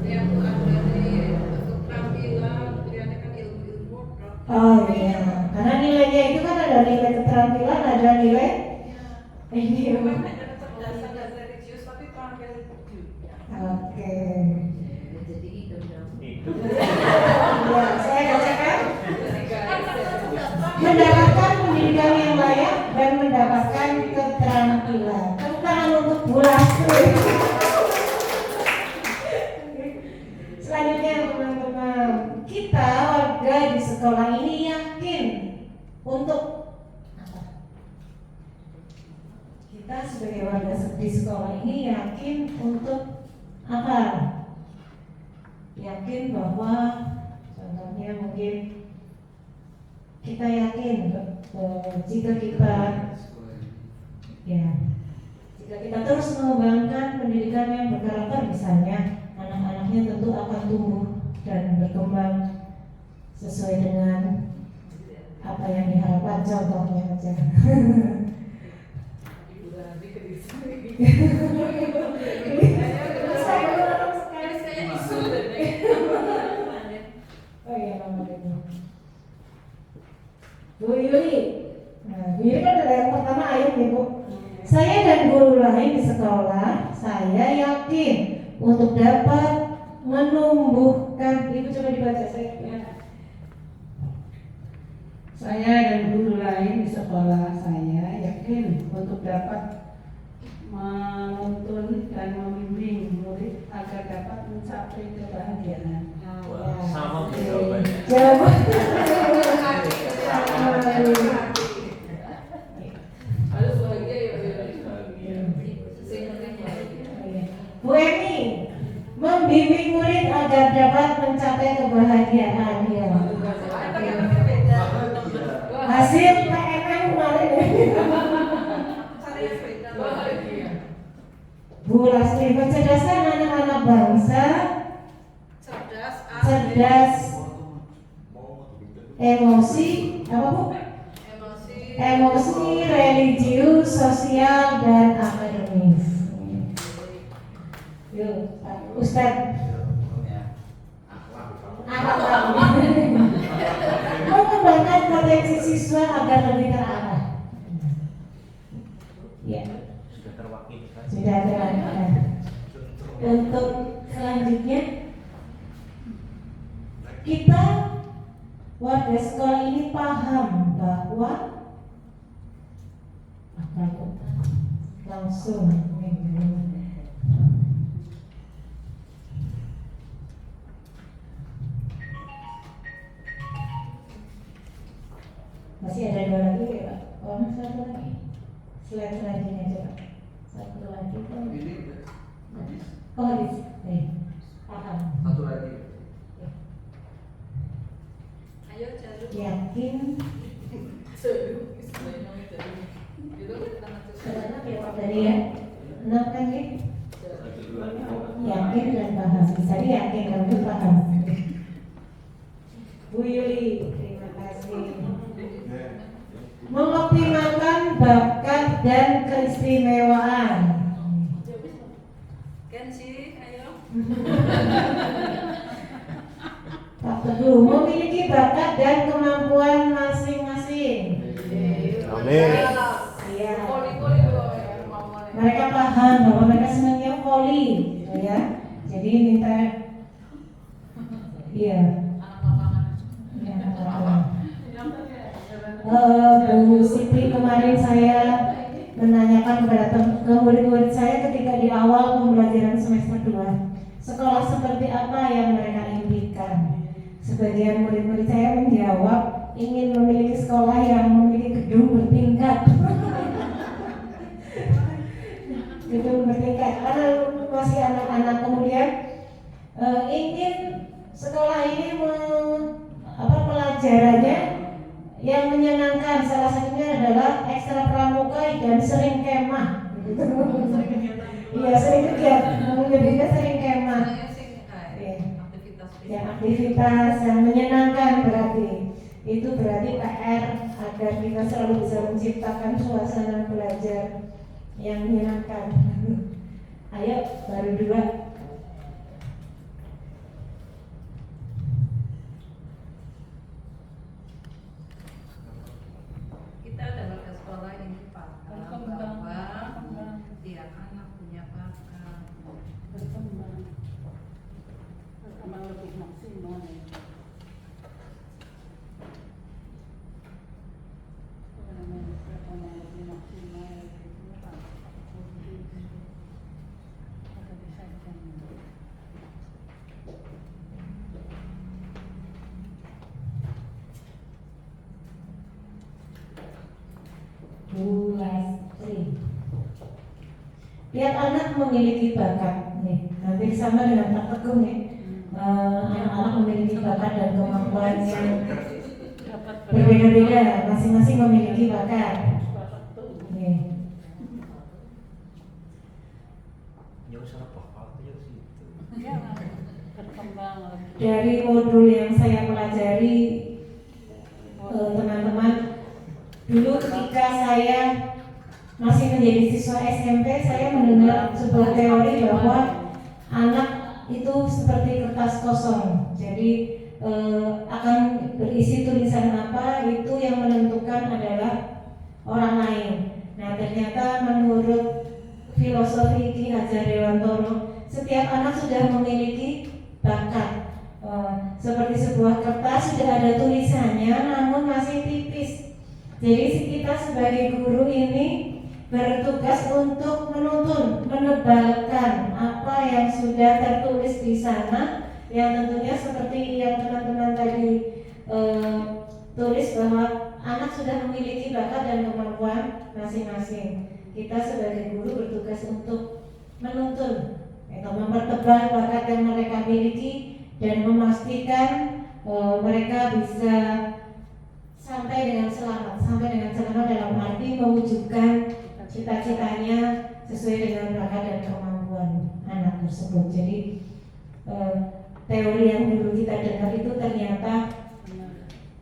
Yang ada untuk tampilan, kemudian kan ilmu-ilmu. Oh iya, karena nilainya itu kan ada nilai keterampilan, ada nilai ini. Bukan hanya kecerdasan dan religius, tapi terampil juga. Oke. Jadi itu dong. Ya, saya bacakan. Mendapatkan pendidikan yang layak dan mendapatkan keterampilan. Tepuk tangan untuk Bu Lastri. Selanjutnya teman-teman, kita warga di sekolah ini yakin untuk apa? Kita sebagai warga di sekolah ini yakin untuk apa? Yakin bahwa contohnya mungkin kita yakin jika kita terus mengembangkan pendidikan yang berkarakter, misalnya anak-anaknya tentu akan tumbuh dan berkembang sesuai dengan apa yang diharapkan, contohnya aja. Oh iya, namanya Bu Yuli. Nah, Bu Yuli kan ada yang pertama, ayo nih Bu. Saya dan guru lain di sekolah, saya yakin untuk dapat menumbuhkan. Ibu coba dibaca saya. Saya dan guru lain di sekolah, saya yakin untuk dapat menuntun dan membimbing murid agar dapat mencapai kebahagiaan. Wah, sama jawabannya. Jawaban. Harus bahagia ya. Bu Emi, membimbing murid agar dapat mencapai kebahagiaan. Ya. Hasil PNM kemarin. Bu Lastri, mencerdaskan anak-anak bangsa, cerdas, emosi, apa Bu? Emosi, religius, sosial, dan akademis. Yuk, Pak Ustadz. Mengembangkan potensi siswa agar lebih terarah. Ya, Sudah terwakilkan. sudah terangkan. Untuk selanjutnya, kita warga sekolah ini paham bahwa langsung masih ada dua lagi ya Pak? Oh, satu lagi. Slide selanjutnya coba. Satu lagi kan? Oh, habis. Paham. Satu lagi. Ayo jalur. Yakin. Karena ya Pak tadi ya. 6 kan ya? Yakin dan paham. Tadi yakin dan paham. Bu Yuli, terima kasih. Mengoptimalkan bakat dan keistimewaan. Kenzi, ayo. Pak Teguh, memiliki bakat dan kemampuan masing-masing. Amin. Iya. Poli-poli loh ya, kemauannya. Mereka paham bahwa mereka senangnya voli, gitu ya. Jadi minta, iya. Anak lapangan. Ya, Bu Siti, kemarin saya menanyakan ke murid-murid saya ketika di awal pembelajaran semester 2, sekolah seperti apa yang mereka impikan. Sebagian murid-murid saya menjawab ingin memiliki sekolah yang memiliki gedung bertingkat. Gedung bertingkat karena masih anak-anak. Kemudian ingin sekolah ini pelajarannya yang menyenangkan, salah satunya adalah ekstra pramuka dan sering kemah. gitu. Sering kegiatan di luar. Iya sering kegiatan, lebih sering kemah. Sebenarnya sih kayak aktivitas Ya, fisik. aktivitas yang menyenangkan berarti itu berarti PR agar kita selalu bisa menciptakan suasana belajar yang menyenangkan. Ayo baru 2. Kita adalah ke sekolah ini paham bahwa tiap anak punya bakat. Lebih maksimal ya. Lebih maksimal itu apa? Ada desain. Tiap anak memiliki bakat nih. Nanti sama dengan Pak Teguh nih. Anak-anak memiliki bakat dan kemampuan yang berbeda-beda. Masing-masing memiliki bakat. Nih. Ya usah apa ya situ. Berkembang lebih. Dari modul yang saya pelajari, teman-teman, dulu ketika saya masih menjadi siswa SMP, saya mendengar sebuah teori bahwa anak itu seperti kertas kosong. Jadi akan berisi tulisan apa itu yang menentukan adalah orang lain. Nah, ternyata menurut filosofi Ki Hajar Dewantoro, setiap anak sudah memiliki bakat. Seperti sebuah kertas sudah ada tulisannya, namun masih tipis. Jadi kita sebagai guru ini bertugas untuk menuntun, menebalkan apa yang sudah tertulis di sana, yang tentunya seperti yang teman-teman tadi tulis bahwa anak sudah memiliki bakat dan kemampuan masing-masing. Kita sebagai guru bertugas untuk menuntun, mempertebal bakat yang mereka miliki dan memastikan mereka bisa sampai dengan selamat dalam arti mewujudkan cita-citanya sesuai dengan bakat dan kemampuan anak tersebut. Jadi teori yang dulu kita dengar itu ternyata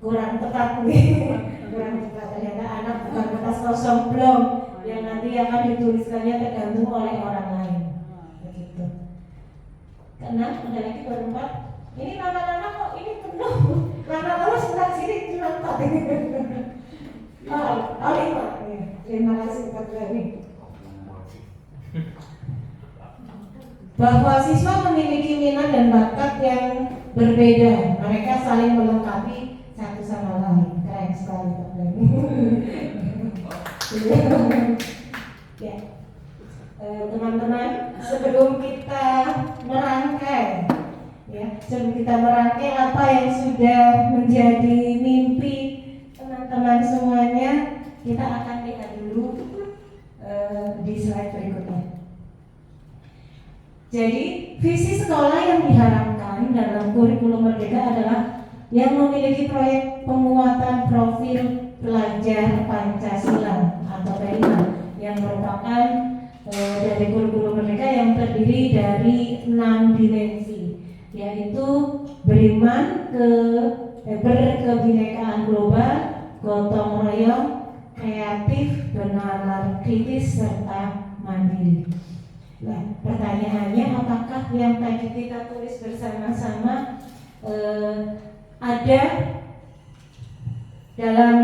kurang tepat nih. Kurang tepat, ternyata anak bukan kertas kosong belum yang nanti akan dituliskannya tergantung oleh orang lain. Begitu. Karena ada lagi baru 4. Ini nama-nama kok ini penuh. Nama-nama sebelah sini cuma 4. Lima. Terima kasih Pak Gani. Bahwa siswa memiliki minat dan bakat yang berbeda, mereka saling melengkapi satu sama lain. Keren sekali Pak Gani. Ya, teman-teman, sebelum kita merangkai apa yang sudah menjadi mimpi teman-teman semuanya, kita akan lihat dulu di slide berikutnya. Jadi visi sekolah yang diharapkan dalam kurikulum Merdeka adalah yang memiliki proyek penguatan profil pelajar Pancasila atau PIPA yang merupakan dari kurikulum Merdeka yang terdiri dari 6 dimensi, yaitu beriman, berkebinekaan global, gotong royong, kreatif, bernalar kritis, serta mandiri. Nah, pertanyaannya, apakah yang tadi kita tulis bersama-sama ada dalam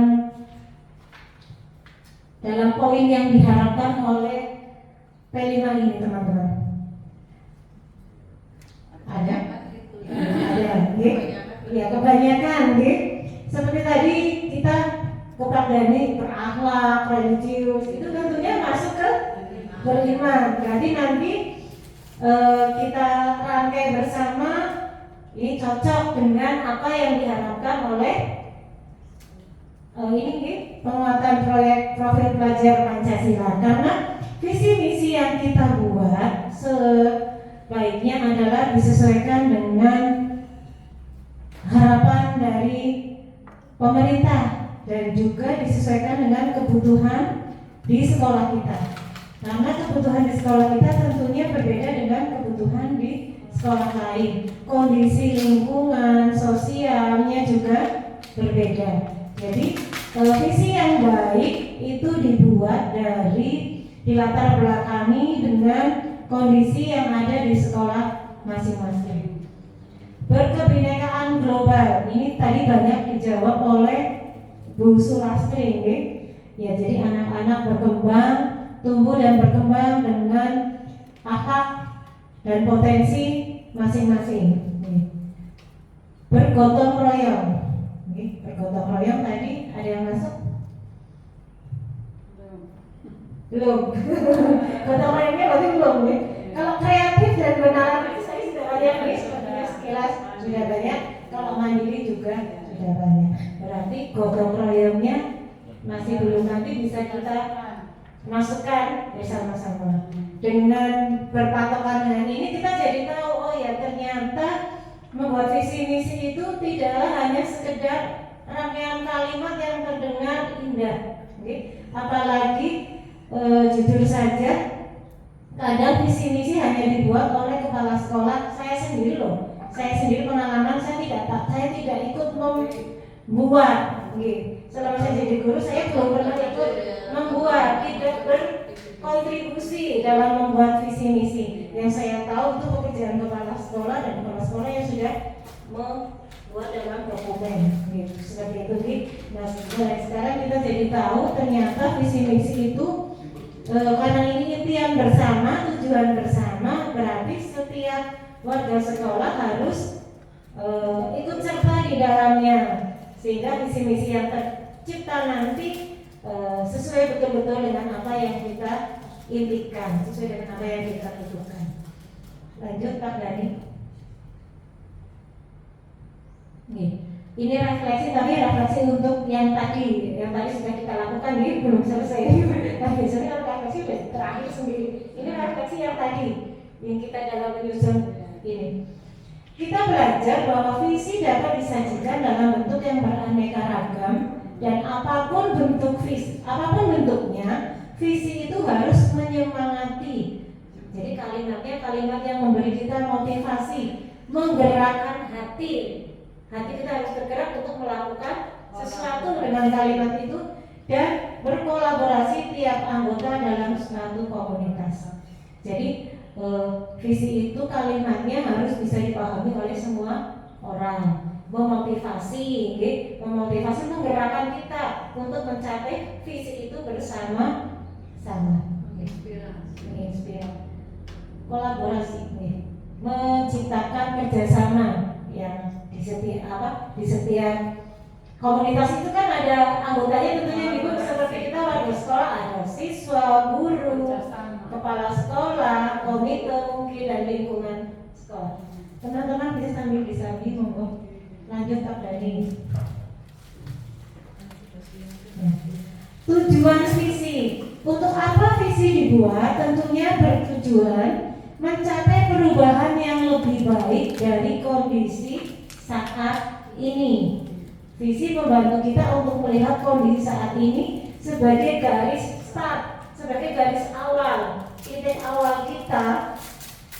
poin yang diharapkan oleh P5 ini, teman-teman? Ada? Ada, ya kebanyakan, seperti tadi kita kepadanya berakhlak, religius, itu tentunya masuk ke beriman. Berarti nanti kita rangkai bersama, ini cocok dengan apa yang diharapkan oleh penguatan proyek profil pelajar Pancasila. Karena visi misi yang kita buat sebaiknya adalah disesuaikan dengan harapan dari pemerintah dan juga disesuaikan dengan kebutuhan di sekolah kita. Karena kebutuhan di sekolah kita tentunya berbeda dengan kebutuhan di sekolah lain. Kondisi lingkungan, sosialnya juga berbeda. Jadi visi yang baik itu dibuat dari dilatar belakangi dengan kondisi yang ada di sekolah masing-masing. Berkebinekaan global ini tadi banyak dijawab oleh Bu Sulastri, ya. Jadi anak-anak berkembang, tumbuh dan berkembang dengan akhlak dan potensi masing-masing. Bergotong royong, bergotong royong tadi ada yang masuk? Belum. Gotong royongnya berarti belum, ya. Kalau kreatif dan benar itu saya sudah banyak, sepertinya sekilas sudah banyak. Kalau mandiri juga sudah banyak. Berarti gotong royongnya masih belum, nanti bisa kita masukkan bersama-sama. Dengan berpatokan dengan ini kita jadi tahu, oh ya ternyata membuat visi misi itu tidaklah hanya sekedar rangkaian kalimat yang terdengar indah, apalagi jujur saja kadang visi misi hanya dibuat oleh kepala sekolah. Saya sendiri pengalaman saya tidak ikut membuat. Selama saya jadi guru saya belum pernah ikut membuat, tidak berkontribusi dalam membuat visi misi. Yang saya tahu itu pekerjaan kepala sekolah dan kepala sekolah yang sudah membuat dalam dokumen, seperti itu. Nah sekarang kita jadi tahu ternyata visi misi itu karena ini impian bersama, tujuan bersama, berarti setiap warga sekolah harus ikut serta di dalamnya, sehingga visi misi yang tercipta nanti sesuai betul-betul dengan apa yang kita impikan, sesuai dengan apa yang kita butuhkan. Lanjut Pak Dhani. Ini refleksi, tapi refleksi untuk yang tadi sudah kita lakukan, ini belum selesai. Nah biasanya kalau refleksi sudah terakhir sendiri. Ini refleksi yang tadi yang kita dalam menyusun ini. Kita belajar bahwa visi dapat disajikan dalam bentuk yang beraneka ragam, dan apapun bentuknya, visi itu harus menyemangati. Jadi kalimatnya kalimat yang memberi kita motivasi, menggerakkan hati. Hati kita harus bergerak untuk melakukan sesuatu dengan kalimat itu, dan berkolaborasi tiap anggota dalam suatu komunitas. Jadi visi itu kalimatnya harus bisa dipahami oleh semua orang. Memotivasi menggerakkan kita untuk mencapai visi itu bersama-sama. Menginspirasi, kolaborasi, menciptakan kerjasama yang di setiap komunitas itu kan ada anggotanya tentunya, Ibu, seperti kita warga sekolah ada siswa, guru, kepala sekolah, komite mungkin, dan lingkungan sekolah. Teman-teman bisa sambil monggo. Lanjut Pak Dhani. Tujuan visi. Untuk apa visi dibuat? Tentunya bertujuan mencapai perubahan yang lebih baik dari kondisi saat ini. Visi membantu kita untuk melihat kondisi saat ini sebagai garis start, sebagai garis awal, titik awal kita,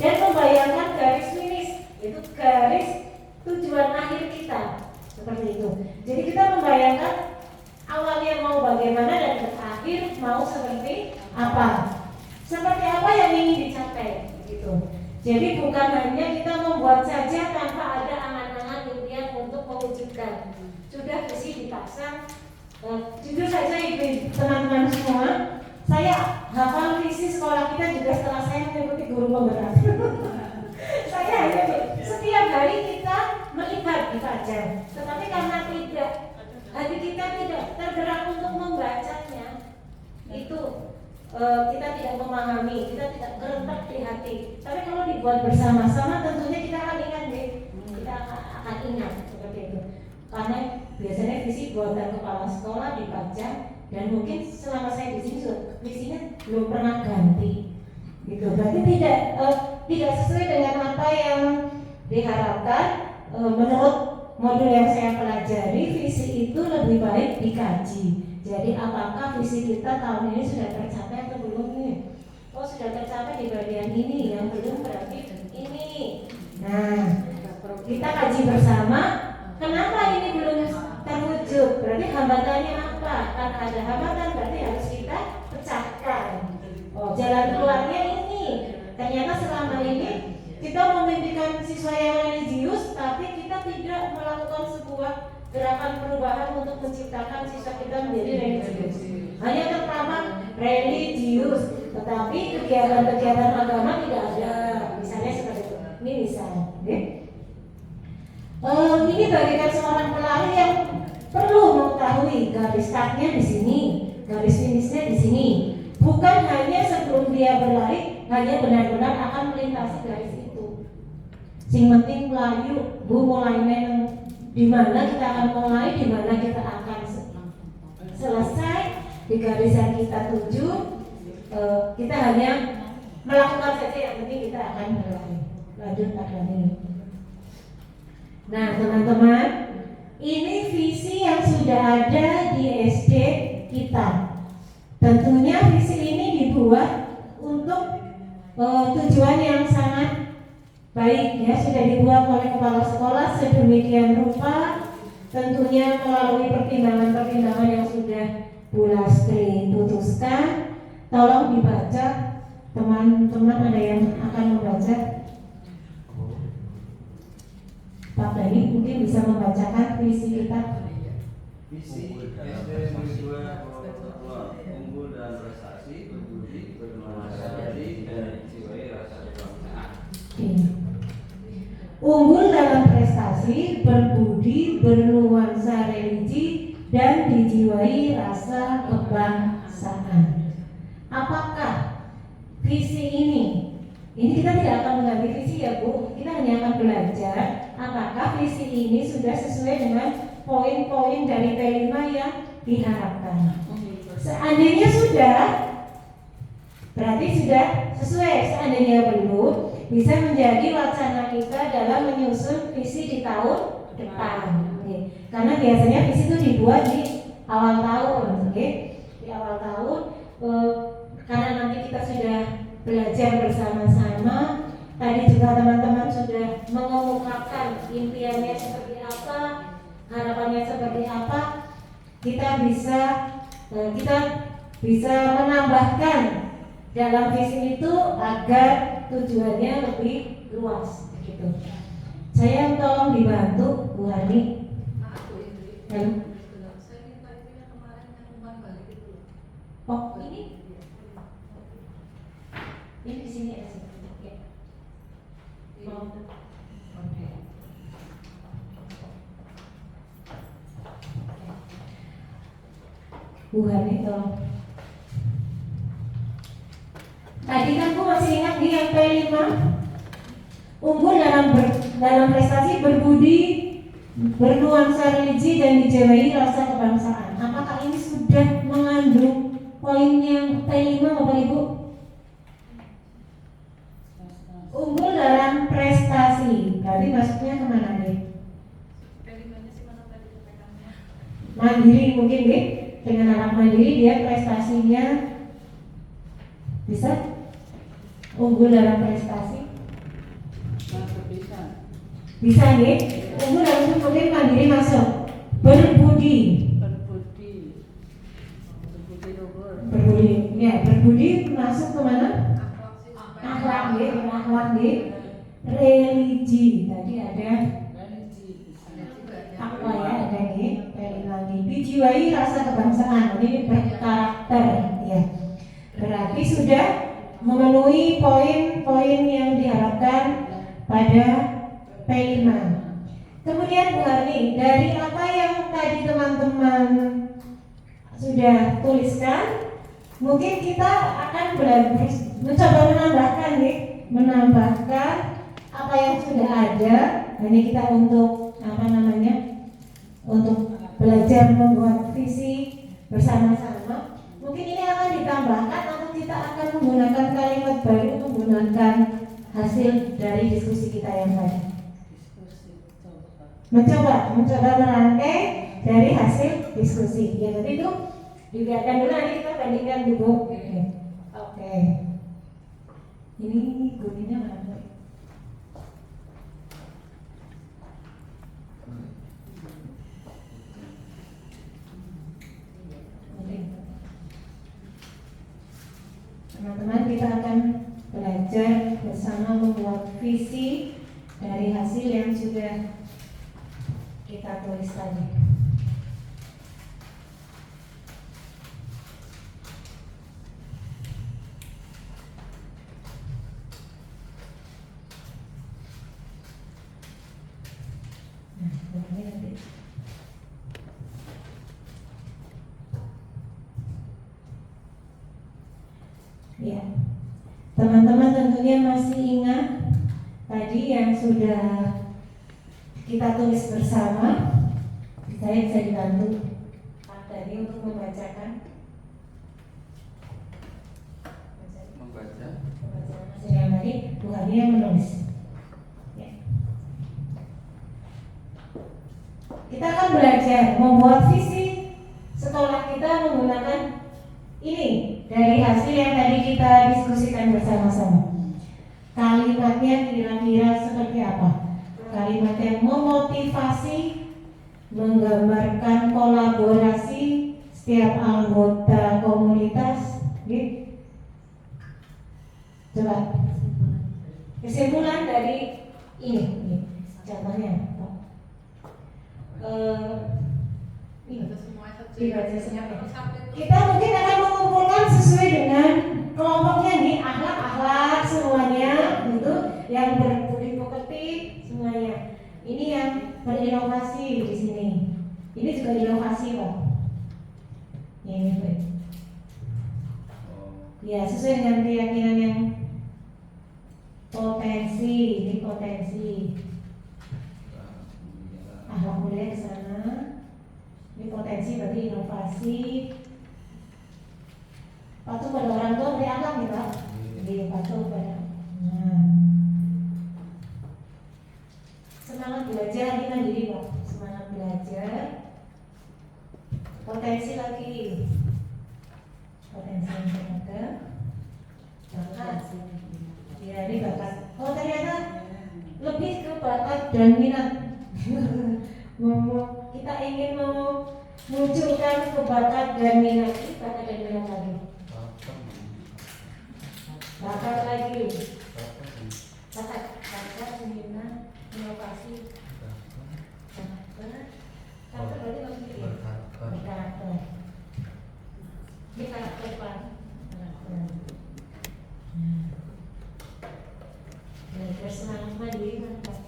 dan membayangkan garis finish, itu garis tujuan akhir kita, seperti itu. Jadi kita membayangkan awalnya mau bagaimana dan terakhir mau seperti apa yang ingin dicapai, gitu. Jadi bukan hanya kita membuat saja tanpa ada angan-angan impian untuk mewujudkan. Sudah visi dipasang. Jujur saja Ibu, teman-teman semua, saya hafal visi sekolah kita juga setelah saya mengikuti guru pemberat. Saya hanya setiap hari kita melihat di fajar, tetapi karena hati kita tidak tergerak untuk membacanya, itu kita tidak memahami, kita tidak gerentak di hati. Tapi kalau dibuat bersama-sama, tentunya kita akan ingat, kita akan ingat seperti itu. Karena biasanya visi buatan kepala sekolah dibaca, dan mungkin selama saya di sini visinya belum pernah ganti, gitu. Berarti tidak sesuai dengan apa yang diharapkan. Menurut modul yang saya pelajari, visi itu lebih baik dikaji. Jadi apakah visi kita tahun ini sudah tercapai atau belum nih? Oh sudah tercapai di bagian ini, yang belum berarti ini. Nah, kita kaji bersama. Kenapa ini belum terwujud? Berarti hambatannya apa? Karena ada hambatan berarti harus kita pecahkan. Oh, jalan keluarnya ini. Ternyata selama ini kita memimpikan siswa yang religius, tapi kita tidak melakukan sebuah gerakan perubahan untuk menciptakan siswa kita menjadi religius. Hanya terpampang religius, tetapi kegiatan-kegiatan agama tidak ada. Misalnya seperti itu. Ini misalnya. Okay? Ini bagaikan seorang pelari yang perlu mengetahui garis startnya di sini, garis finishnya di sini. Bukan hanya sebelum dia berlari, hanya benar-benar akan melintasi garis itu. Sing penting melayu, bu mulai di mana kita akan mulai, di mana kita akan selesai di garis yang kita tuju. Kita hanya melakukan saja, yang penting kita akan berlari. Lanjut Pak Dani. Nah teman-teman, ini visi yang sudah ada di SD kita. Tentunya visi ini dibuat untuk tujuan yang sangat baik ya, sudah dibuat oleh kepala sekolah sedemikian rupa, tentunya melalui pertimbangan-pertimbangan yang sudah Bu Lastri putuskan. Tolong dibaca, teman-teman ada yang akan membaca. Pak Dani mungkin bisa membacakan visi kita. Visi SD Negeri 2 unggul dan prestasi, berbudi, bermanfaat dan jiwai rasa kebangsaan. Unggul dalam prestasi, berbudi, bernuansa religi, dan dijiwai rasa kebangsaan. Apakah visi ini? Ini kita tidak akan mengganti visi ya Bu. Kita hanya akan belajar apakah visi ini sudah sesuai dengan poin-poin dari P5 yang diharapkan. Seandainya sudah, berarti sudah sesuai. Seandainya belum, bisa menjadi wacana kita dalam menyusun visi di tahun depan. Karena biasanya visi itu dibuat di awal tahun, di awal tahun. Karena nanti kita sudah belajar bersama-sama. Tadi juga teman-teman sudah mengemukakan impiannya seperti apa, harapannya seperti apa. Kita bisa menambahkan dalam visi itu agar tujuannya lebih luas gitu. Saya tolong dibantu Bu Hani. Oh ini di sini ya. Oh. Oke. Bu Hani tolong. Tadi kan Bu masih ingat di yang P5, unggul dalam prestasi, berbudi, bernuansa religi, dan dijiwai rasa kebangsaan. Apakah ini sudah mengandung poin yang P5 Bapak Ibu? Unggul dalam prestasi, berarti masuknya kemana nih? Mandiri mungkin nih, dengan anak mandiri dia prestasinya bisa unggul dalam prestasi. Bisa nih, unggul dalam mungkin mandiri masuk. Berbudi, ya berbudi masuk kemana? Akhlak religi. Tadi ada apa ya, ada nih lagi dijiwai rasa kebangsaan. Ini berkarakter ya. Berarti sudah memenuhi poin-poin yang diharapkan pada P5. Kemudian Bu Hani, dari apa yang tadi teman-teman sudah tuliskan, mungkin kita akan mencoba menambahkan apa yang sudah ada. Ini kita untuk untuk belajar membuat visi bersama-sama. Mungkin ini akan ditambahkan atau kita akan menggunakan kalimat baru, menggunakan hasil dari diskusi kita yang tadi. Mencoba merangkai dari hasil diskusi. Ya tadi itu dibiarkan dulu, nanti kita bandingkan dulu. Oke. Ini gunanya mana Pak? Teman-teman, kita akan belajar bersama membuat visi dari hasil yang sudah kita tulis tadi. Nah, ini nanti. Ya, teman-teman tentunya masih ingat tadi yang sudah kita tulis bersama. Saya bisa dibantu Pak tadi untuk membacakan. Membaca. Pembacaan hasil yang tadi, bukan dia yang menulis. Ya. Kita akan belajar membuat visi sekolah kita menggunakan ini dari hasil yang tadi kita diskusikan bersama-sama. Kalimatnya kira-kira seperti apa? Kalimat yang memotivasi, menggambarkan kolaborasi setiap anggota komunitas. Gitu. Coba kesimpulan dari ini contohnya. Ini dibaca semuanya. Kita mungkin akan mengumpulkan sesuai dengan kelompoknya nih, akhlak semuanya gitu, yang berbudi pekerti semuanya. Ini yang berinovasi di sini. Ini juga inovasi Pak. Ini Pak. Ya, sesuai dengan keyakinan yang potensi, ini potensi. Akhlak mulia ke sana. Ini potensi bagi inovasi. Patuh pada orang tua beri akhlak nih Pak. Jadi patuh pada. Nah. Semangat belajar ini kan jadi Pak. Semangat belajar. Potensi lagi. Potensi yang terjaga. Bakat. Ya ini bakat. Oh ternyata lebih ke bakat dan minat. Kita ingin memunculkan kebakat dan minat kita dan minat lagi. Bakat lagi. Bakat minat inovasi. Karakter berarti maksudnya berkarakter. Ini karakter Pak. Belajar semangat mandiri kan Pak.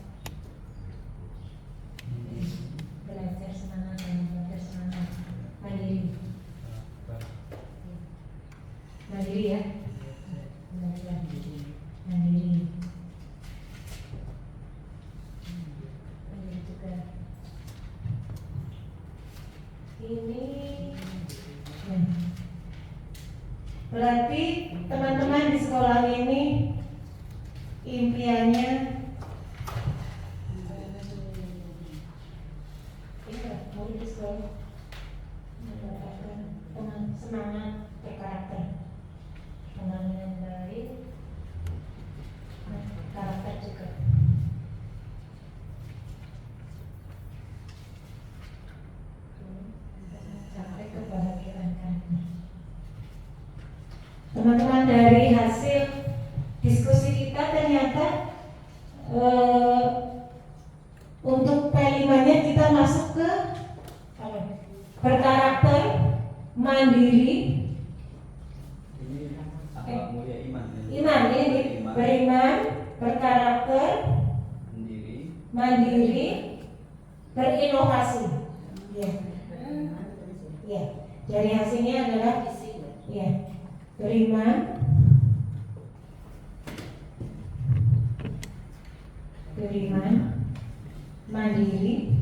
Belajar semangat dan belajar semangat mandiri. Mandiri ya. Belajar mandiri. Mandiri juga. Ini berarti teman-teman di sekolah ini impiannya mau di sekolah mendapatkan semangat berkarakter, semangat yang baik, karakter juga. Sampai kebahagiaan karakter. Teman-teman, dari hasil diskusi kita ternyata untuk P5-nya kita masuk ke berkarakter, mandiri, Akhlak mulia iman. iman ini beriman, berkarakter, mandiri, berinovasi. Ya. Ya. Dari hasilnya adalah ya, beriman, mandiri,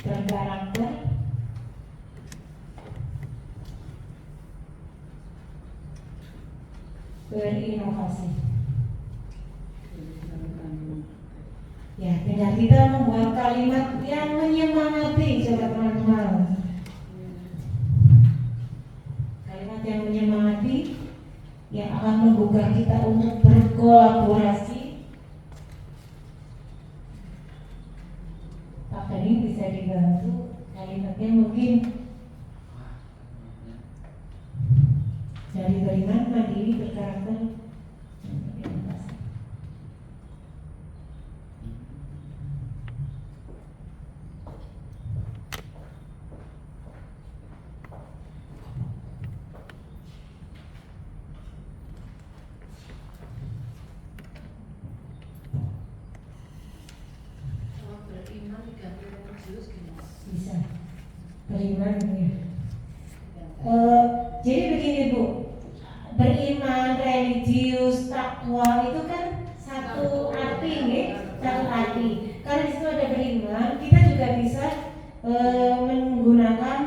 berkarakter, berinovasi. Ya, tinggal kita membuat kalimat yang menyemangati, coba teman-teman. Kalimat yang menyemangati. menggugah kita untuk berkolaborasi. Pak Kening bisa dibantu kalimatnya mungkin dari beriman, mandiri, berkarakter. Terima kasih. Kalau beriman diganti religius gimana? Bisa beriman ya. Jadi begini Bu, beriman, religius, takwa itu kan satu arti nih, satu arti. Kalau di situ ada beriman, kita juga bisa menggunakan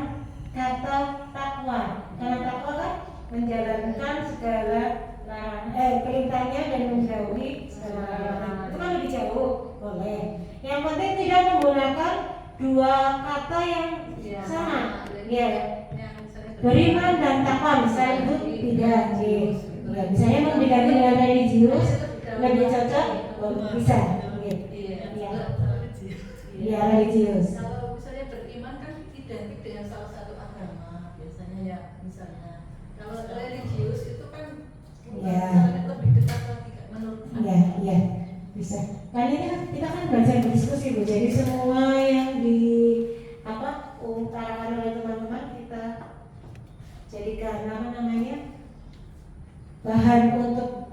kata takwa. Karena takwa kan menjalankan segala perintahnya dan menjauhi segala larangan. Itu kan lebih jauh, boleh. Yang penting tidak menggunakan dua kata yang sama. Ya. Beriman dan takwa misalnya itu tidak ya, misalnya mau diganti dengan religius lebih cocok bisa ya religius. Kalau misalnya beriman kan identik dengan salah satu agama biasanya ya, misalnya kalau religius itu kan Ya. lebih dekat lagi menurut Iya, iya, bisa. Kan ini kan kita kan belajar berdiskusi Bu. Jadi semua yang diutarakan oleh teman-teman kita jadikan bahan untuk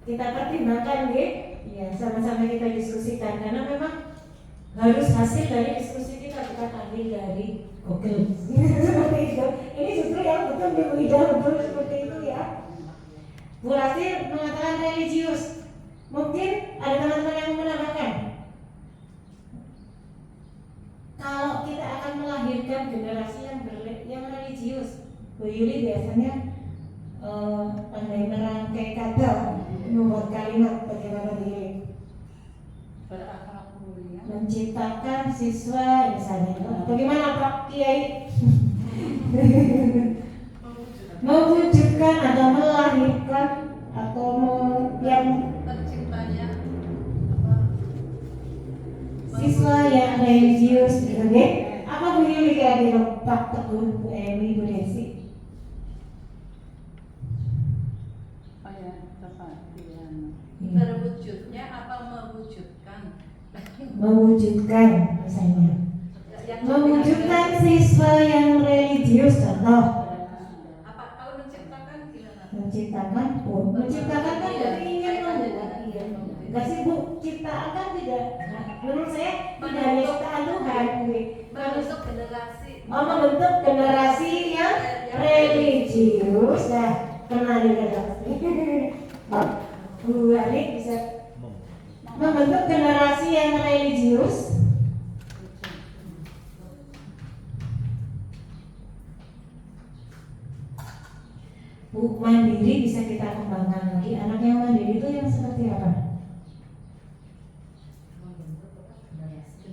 kita pertimbangkan, ya sama-sama kita diskusikan karena memang harus hasil dari diskusi kita, bukan ambil dari Google. Seperti itu. Ini justru yang betul di betul seperti itu ya. Bu Rati mengatakan religius. Mungkin ada teman-teman yang menambahkan. Kalau kita akan melahirkan generasi yang religius, Bu Yuli biasanya pandai merangkai kata, membuat kalimat bagaimana diri, Berakhlak mulia. menciptakan siswa misalnya. Bagaimana Pak Kiai? Mewujudkan atau melahirkan atau yang terciptanya siswa yang religius gitu ya. Apa Bu Yuli kira-kira Pak Teguh, Bu Emi, Bu Desi? terwujudnya apa mewujudkan? Mewujudkan misalnya. Mewujudkan siswa yang religius contoh. Apa kalau menciptakan gimana? Menciptakan kan berarti ingin membuat. Iya. Enggak sih Bu, ciptaan kan tidak. Menurut saya tidak hanya ciptaan Tuhan. Membentuk generasi. Membentuk generasi yang religius. Nah, kenali generasi. Bu Ani bisa membentuk generasi yang religius. Bu, mandiri bisa kita kembangkan lagi. Anak yang mandiri itu yang seperti apa?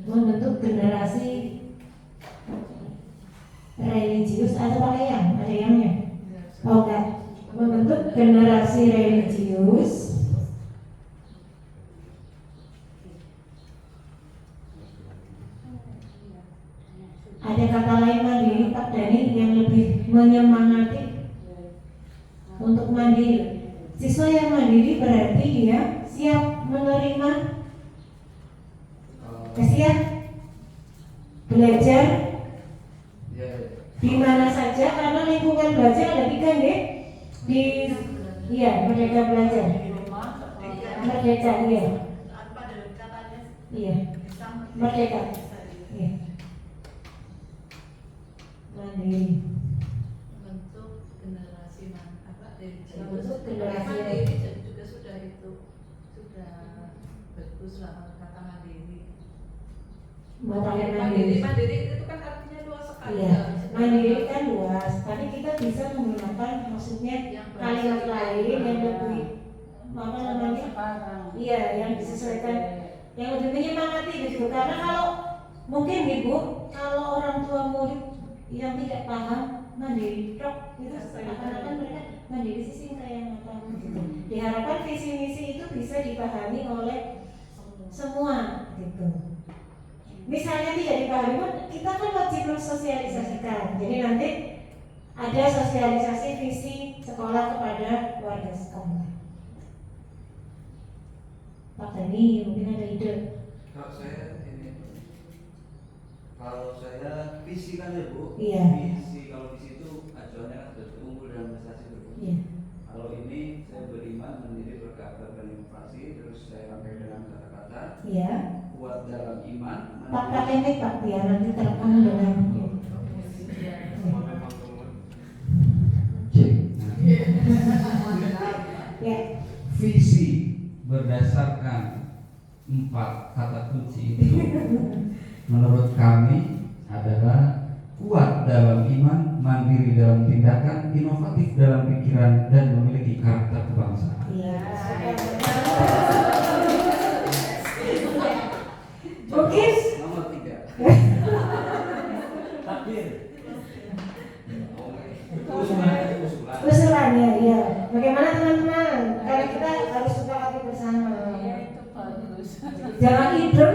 Membentuk generasi religius atau pakai yang? Ada yangnya? Oh enggak. Membentuk generasi religius. Ada kata lain mandiri Pak Dani yang lebih menyemangati untuk mandiri. Siswa yang mandiri berarti dia siap menerima, siap belajar di mana saja karena lingkungan belajar ada tiga ya. Merdeka belajar. Merdeka iya. Apa dari katanya? Iya. Merdeka. Iya. Mandiri. Membentuk generasi religius. Membentuk generasi mandiri jadi juga sudah bagus lah kata mandiri. Mandiri itu kan artinya luas sekali. Iya, mandiri kan luas. Tapi kita bisa menggunakan maksudnya kalimat lain yang lebih apa namanya? Iya, yang disesuaikan, yang lebih menyemangati gitu. Karena kalau mungkin Ibu, kalau orang tua murid yang tidak paham mandiri tok itu seakan-akan mereka mandiri sih kayak apa gitu. Diharapkan visi misi itu bisa dipahami oleh semua gitu. Misalnya tidak dipahami pun kita kan wajib mensosialisasikan. Jadi nanti ada sosialisasi visi sekolah kepada warga sekolah. Pak Dani mungkin ada ide. Kalau saya ini, kalau saya visi kan ya Bu. Iya. Visi kalau visi itu acuannya kan sudah terkumpul dalam prestasi Bu. Iya. Kalau ini saya beriman mandiri berkabar dan inovasi, terus saya rangkai dengan kata-kata Iya. kuat dalam iman. Pak pakai mic Pak biar nanti terekam dengan. Cek. Ya. Visi berdasarkan 4 kata kunci itu menurut kami adalah kuat dalam iman, mandiri dalam tindakan, inovatif dalam pikiran, dan memiliki karakter kebangsaan. Iya. Mungkin Nomor 3. Takbir. usulannya ya. Bagaimana teman-teman? Kalau kita harus sepakati bersama. Iya, itu bagus. Jangan idem.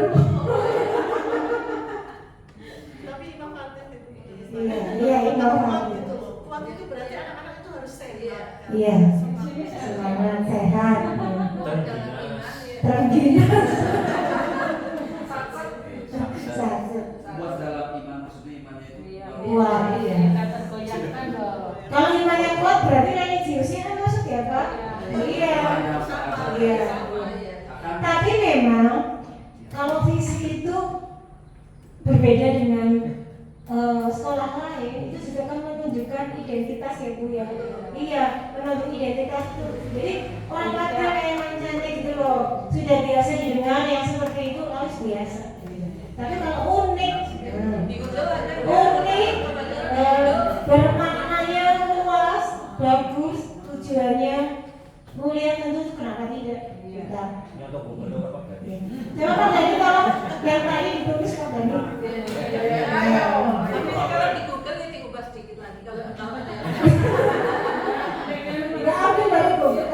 Tapi inovatif itu. Iya, iya inovatif. Kuat itu berarti anak-anak itu harus sehat. Iya. Semangat sehat. Tergina. Tergina. Kuat dalam iman, maksudnya imannya itu Iya. Kuat, iya. Kita tergoyahkan dong. Kalau imannya kuat berarti religiusnya kan masuk ya Pak? Iya. Iya. Tapi memang kalau visi itu berbeda dengan sekolah lain, itu juga kan menunjukkan identitas ya Bu ya. Iya, menunjuk identitas itu. Jadi orang kata kayak yang cantik gitu loh, sudah biasa didengar yang seperti itu harus biasa. Tapi kalau unik, bermaknanya luas, bagus, tujuannya mulia tentu kenapa tidak? Kita. Nyontok gubernur apa tadi? Coba Pak Dhani kalau yang tadi ditulis Pak Dhani. Tapi kalau di Google ini diubah sedikit lagi kalau tahu ada. Ya aku baru Google.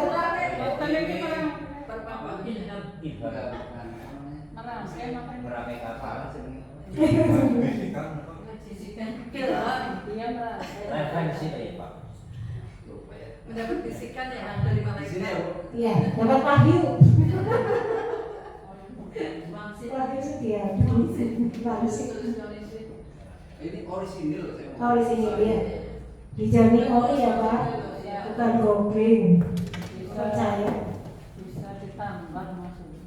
Ibarat Merah, saya makan. beramai kata. Iya, merah. Referensi ya Pak. lupa ya. Mendapat bisikan yang dari Di sini ya malaikat. Bu. Iya, dapat wahyu. Wangsit. Wahyu setia. Wangsit. Ini orisinil saya mau. Oh di sini dia. Dijamin ori ya Pak, bukan goblin. Percaya. Bisa ditambah maksudnya.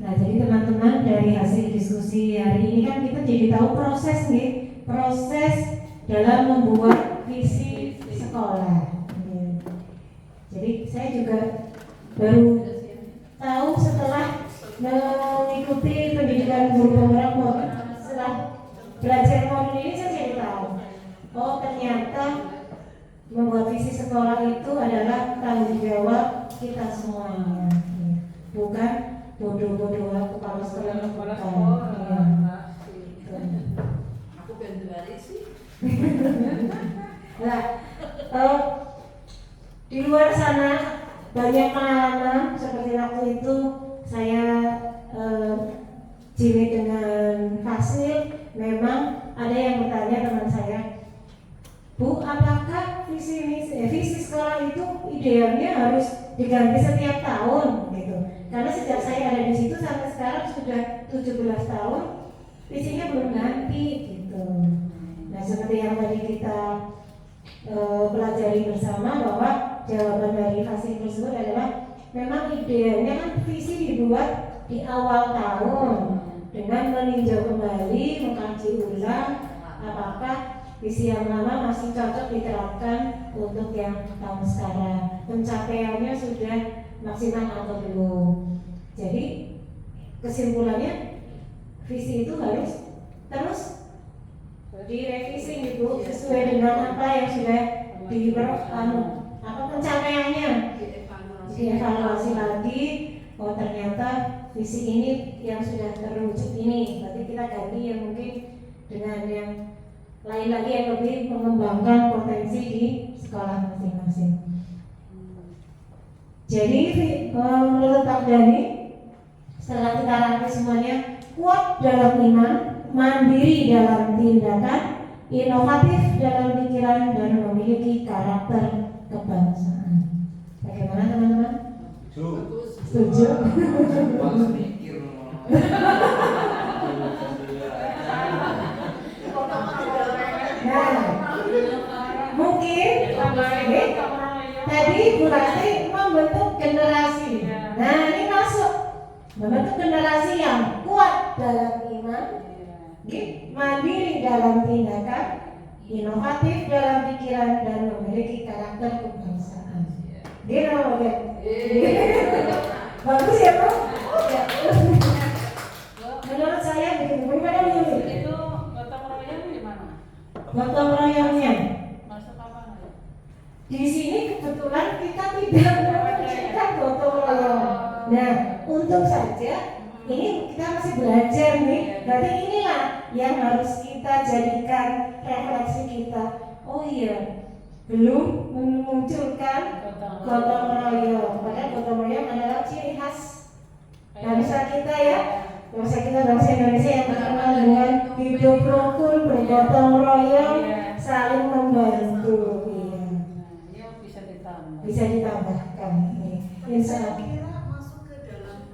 Nah, jadi teman-teman dari hasil diskusi hari ini kan kita jadi tahu proses nih, proses dalam membuat visi sekolah. Jadi saya juga baru tahu setelah mengikuti pendidikan guru penggerak, setelah belajar modul ini saya jadi tahu. Oh ternyata membuat visi sekolah itu adalah tanggung jawab kita semuanya, bukan bodoh-bodoh aku kalau sekolah Kepala bukan. sekolah. Iya. Aku pengen balik sih. Nah, di luar sana banyak pengalaman seperti waktu itu saya jimit dengan Fasil. Memang ada yang bertanya teman saya, Bu, apakah visi sekolah itu idealnya harus diganti setiap tahun gitu? Karena sejak saya ada di situ sampai sekarang sudah 17 tahun, visinya belum ganti gitu. Nah, seperti yang tadi kita pelajari bersama bahwa jawaban dari Fasil tersebut adalah memang idealnya kan visi dibuat di awal tahun dengan meninjau kembali, mengkaji ulang apakah visi yang lama masih cocok diterapkan untuk yang tahun sekarang, pencapaiannya sudah maksimal atau belum. Jadi kesimpulannya visi itu harus terus direvisi gitu sesuai dengan apa yang sudah pencapaiannya, dievaluasi lagi. Oh ternyata visi ini yang sudah terwujud ini, berarti kita ganti yang mungkin dengan yang lain lagi yang lebih mengembangkan potensi di sekolah masing-masing. Jadi menurut Pak Dhani, setelah kita rangkai semuanya, kuat dalam iman, mandiri dalam tindakan, inovatif dalam pikiran, dan memiliki karakter kebangsaan. Bagaimana teman-teman? Setuju? Bang mikir Nah, mungkin tadi Bu Rasti membentuk generasi. Nah, ini masuk membentuk generasi yang kuat dalam iman, mandiri dalam tindakan, inovatif dalam pikiran, dan memiliki karakter kebangsaan. Dia nama bagus ya Pak? Ya. Menurut saya begitu. Bagaimana menurut? Itu gotong royong di mana? Gotong royongnya Masuk apa? di sini kebetulan kita tidak mengerjakan gotong royong. Nah, untung saja ini kita masih belajar nih. Berarti inilah yang harus kita jadikan refleksi kita. Oh iya, belum memunculkan gotong royong. Padahal gotong royong adalah ciri khas bangsa kita ya. Bangsa kita, bangsa Indonesia yang terkenal dengan hidup rukun, bergotong royong, saling membantu. Iya. Ya bisa ditambah. Bisa ditambahkan. Insya Allah. Kira masuk ke dalam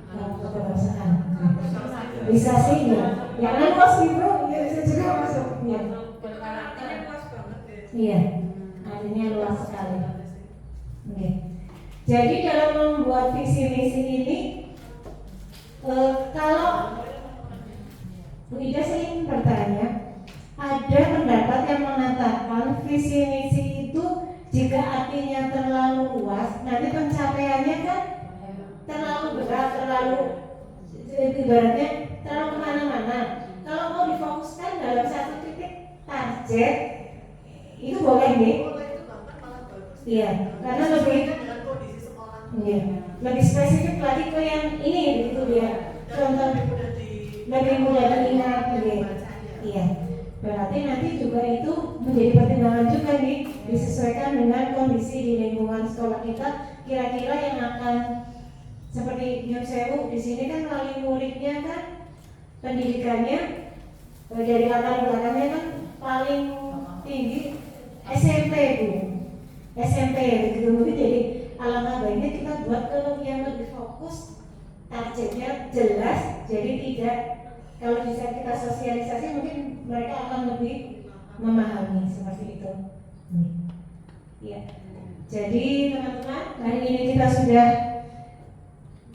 karakter kebangsaan. Kebangsaan. Bisa sih ya. Yang luas gitu, ya bisa juga masuk. Iya. Artinya luas banget ya. Iya. Artinya luas sekali. Oke. Jadi dalam membuat visi misi ini, kalau Bu Ida saya ingin bertanya, ada pendapat yang mengatakan visi misi itu jika artinya terlalu luas, nanti pencapaiannya kan terlalu berat, terlalu ibaratnya terlalu kemana-mana. Kalau mau difokuskan dalam satu titik target, itu boleh nih. Boleh itu bahkan malah bagus. Iya, karena lebih dengan kondisi sekolah. iya, lebih spesifik lagi ke yang ini begitu ya. Contoh lebih mudah diingat, iya. Berarti nanti juga itu menjadi pertimbangan juga nih, disesuaikan dengan kondisi di lingkungan sekolah kita. Kira-kira yang akan seperti Nyun Sewu di sini kan wali muridnya kan pendidikannya dari latar belakangnya kan paling tinggi SMP Bu, SMP begitu. Mungkin jadi alangkah baiknya kita buat kalau yang lebih fokus, targetnya jelas, jadi tidak. Kalau bisa kita sosialisasi mungkin mereka akan lebih memahami seperti itu. Ya. Jadi teman-teman, hari ini kita sudah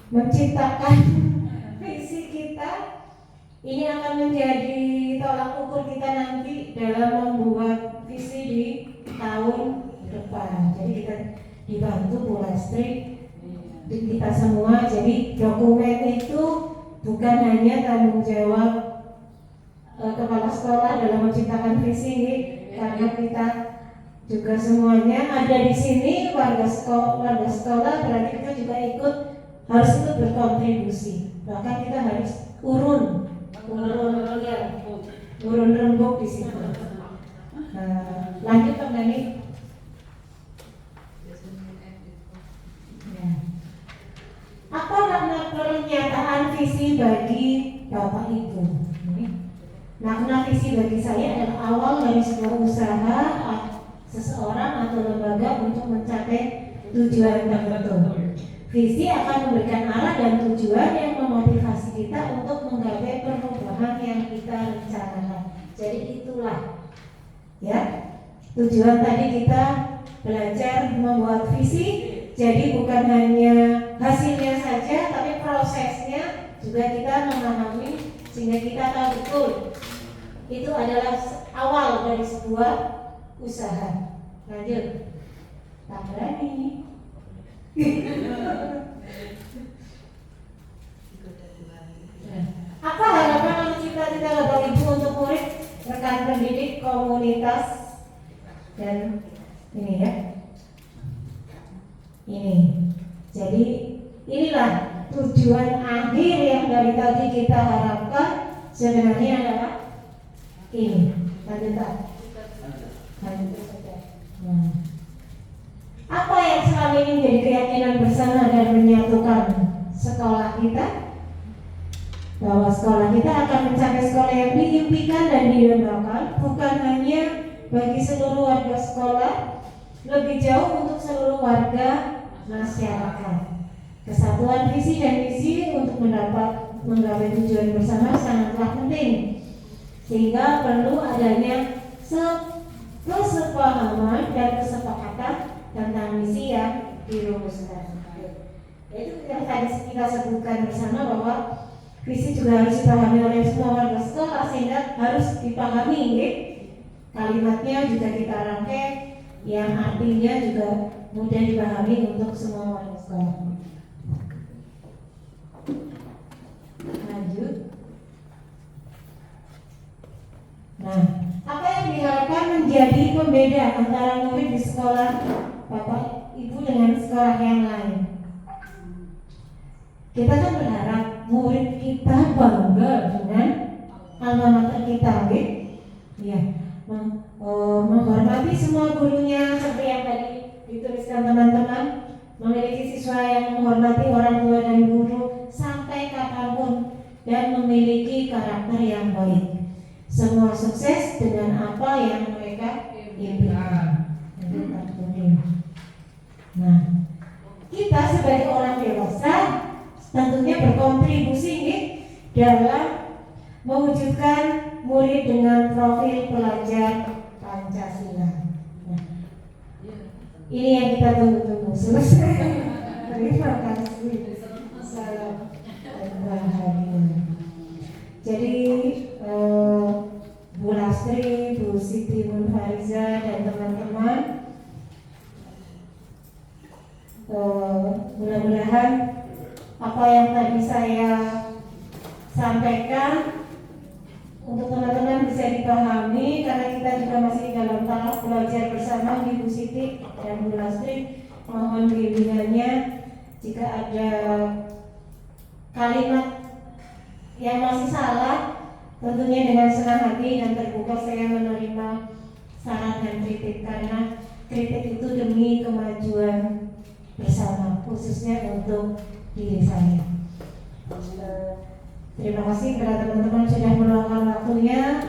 menciptakan visi kita. Ini akan menjadi tolak ukur kita nanti dalam membuat visi di tahun depan. Jadi kita dibantu Bu Lastri, kita semua. Jadi dokumen itu bukan hanya tanggung jawab kepala sekolah dalam menciptakan visi ini, karena kita juga semuanya ada di sini warga sekolah, berarti kita juga harus ikut berkontribusi. Bahkan kita harus urun rembuk di situ. Lanjut Pak Dhani. Apa makna pernyataan visi bagi Bapak Ibu? Makna visi bagi saya adalah awal dari sebuah usaha seseorang atau lembaga untuk mencapai tujuan tertentu. Visi akan memberikan arah dan tujuan yang memotivasi kita untuk menggapai perubahan yang kita rencanakan. Jadi itulah ya tujuan tadi kita belajar membuat visi. Jadi bukan hanya hasilnya saja, tapi prosesnya juga kita memahami sehingga kita tahu betul itu adalah awal dari sebuah usaha. Lanjut, tak berani. Apa harapan atau cita-cita Bapak Ibu untuk murid, rekan pendidik, komunitas, dan ini ya? Ini. Jadi inilah tujuan akhir yang dari tadi kita harapkan sebenarnya adalah ini. Lanjut saja. Apa yang selama ini menjadi keyakinan bersama dan menyatukan sekolah kita? Bahwa sekolah kita akan mencapai sekolah yang diimpikan dan didambakan, bukan hanya bagi seluruh warga sekolah, lebih jauh untuk seluruh warga masyarakat. Kesatuan visi dan misi untuk menggapai tujuan bersama sangatlah penting, sehingga perlu adanya kesepahaman dan kesepakatan tentang misi yang dirumuskan. Itu yang tadi kita sebutkan bersama, bahwa visi juga harus dipahami oleh semua warga sekolah, sehingga harus dipahami kalimatnya juga kita rangkai yang artinya juga mudah dipahami untuk semua warga sekolah. Lanjut. Nah, apa yang diharapkan menjadi pembeda antara murid di sekolah Bapak Ibu dengan sekolah yang lain? Kita kan berharap murid kita bangga dengan alma mater kita, ya, menghormati semua gurunya seperti yang tadi dituliskan teman-teman, memiliki siswa yang menghormati orang tua dan guru sampai kapanpun, dan memiliki karakter yang baik. Semua sukses dengan apa yang mereka impikan. Nah, kita sebagai orang dewasa tentunya berkontribusi dalam mewujudkan murid dengan profil pelajar Pancasila. Nah, ini yang kita tunggu-tunggu. Selesai. Terima kasih. Salam bahagia. Jadi Bu Lastri, Bu Siti Munfariza dan teman-teman, mudah-mudahan apa yang tadi saya sampaikan untuk teman-teman bisa dipahami, karena kita juga masih dalam tahap belajar bersama di Bu Siti dan Bu Lastri. Mohon bimbingannya jika ada kalimat yang masih salah, tentunya dengan senang hati dan terbuka saya menerima saran dan kritik, karena kritik itu demi kemajuan bersama, khususnya untuk diri saya. Terima kasih kepada teman-teman sudah meluangkan waktunya.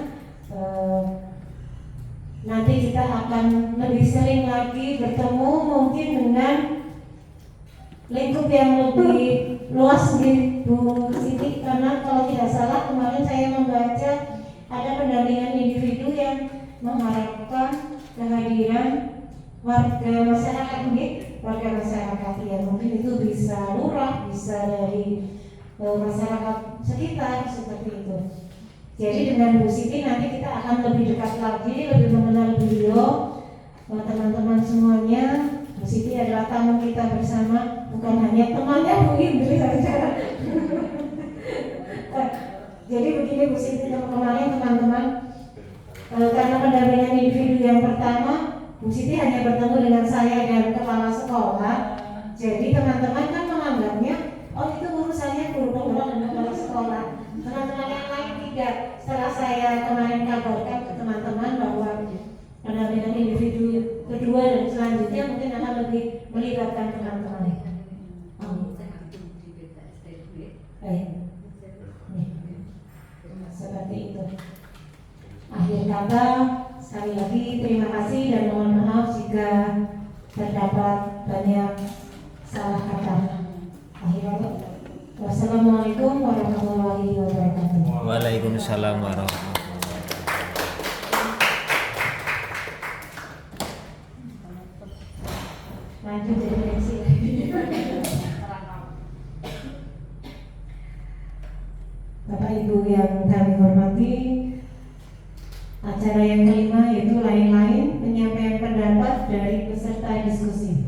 Nanti kita akan lebih sering lagi bertemu, mungkin dengan lingkup yang lebih luas di Bu Siti, karena kalau tidak salah kemarin saya membaca ada pendampingan individu yang mengharapkan kehadiran warga masyarakat ya, mungkin itu bisa lurah, bisa dari masyarakat sekitar seperti itu. Jadi dengan Bu Siti nanti kita akan lebih dekat lagi, lebih mengenal beliau. Teman-teman semuanya, Bu Siti adalah tamu kita bersama, bukan hanya temannya Bu Indri saja. Jadi begini Bu Siti, kemarin teman-teman, karena pendampingan individu yang pertama, Bu Siti hanya bertemu dengan saya dan kepala sekolah. Jadi teman-teman kan menganggapnya, oh itu urusannya guru pemula dan kepala sekolah. Teman-teman yang lain tidak. Setelah saya kemarin kabarkan ke teman-teman bahwa pendampingan individu kedua dan selanjutnya mungkin akan lebih melibatkan teman-teman. Seperti itu. Akhir kata, sekali lagi terima kasih dan mohon maaf jika terdapat banyak salah kata. Wassalamualaikum warahmatullahi wabarakatuh. Waalaikumsalam warahmatullahi Lanjut jadi reaksi lagi. Bapak Ibu yang kami hormati, acara yang kelima yaitu lain-lain, penyampaian pendapat dari peserta diskusi.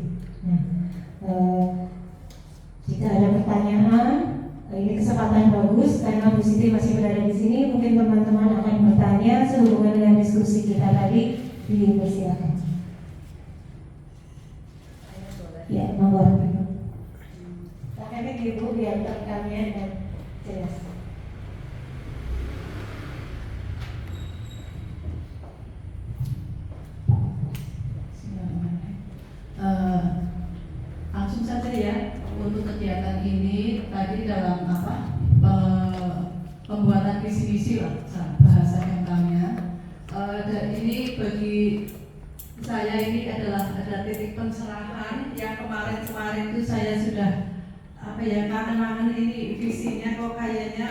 Jika ada pertanyaan, ini kesempatan bagus karena Bu Siti masih berada di sini. Mungkin teman-teman akan bertanya sehubungan dengan diskusi kita tadi. Dipersilakan. Ya, monggo. Tapi Ibu biar visi misi lah bahasa gampangnya. Dan ini bagi saya ini adalah ada titik penserahan yang kemarin itu saya sudah kangen-kangen ini visinya kok kayaknya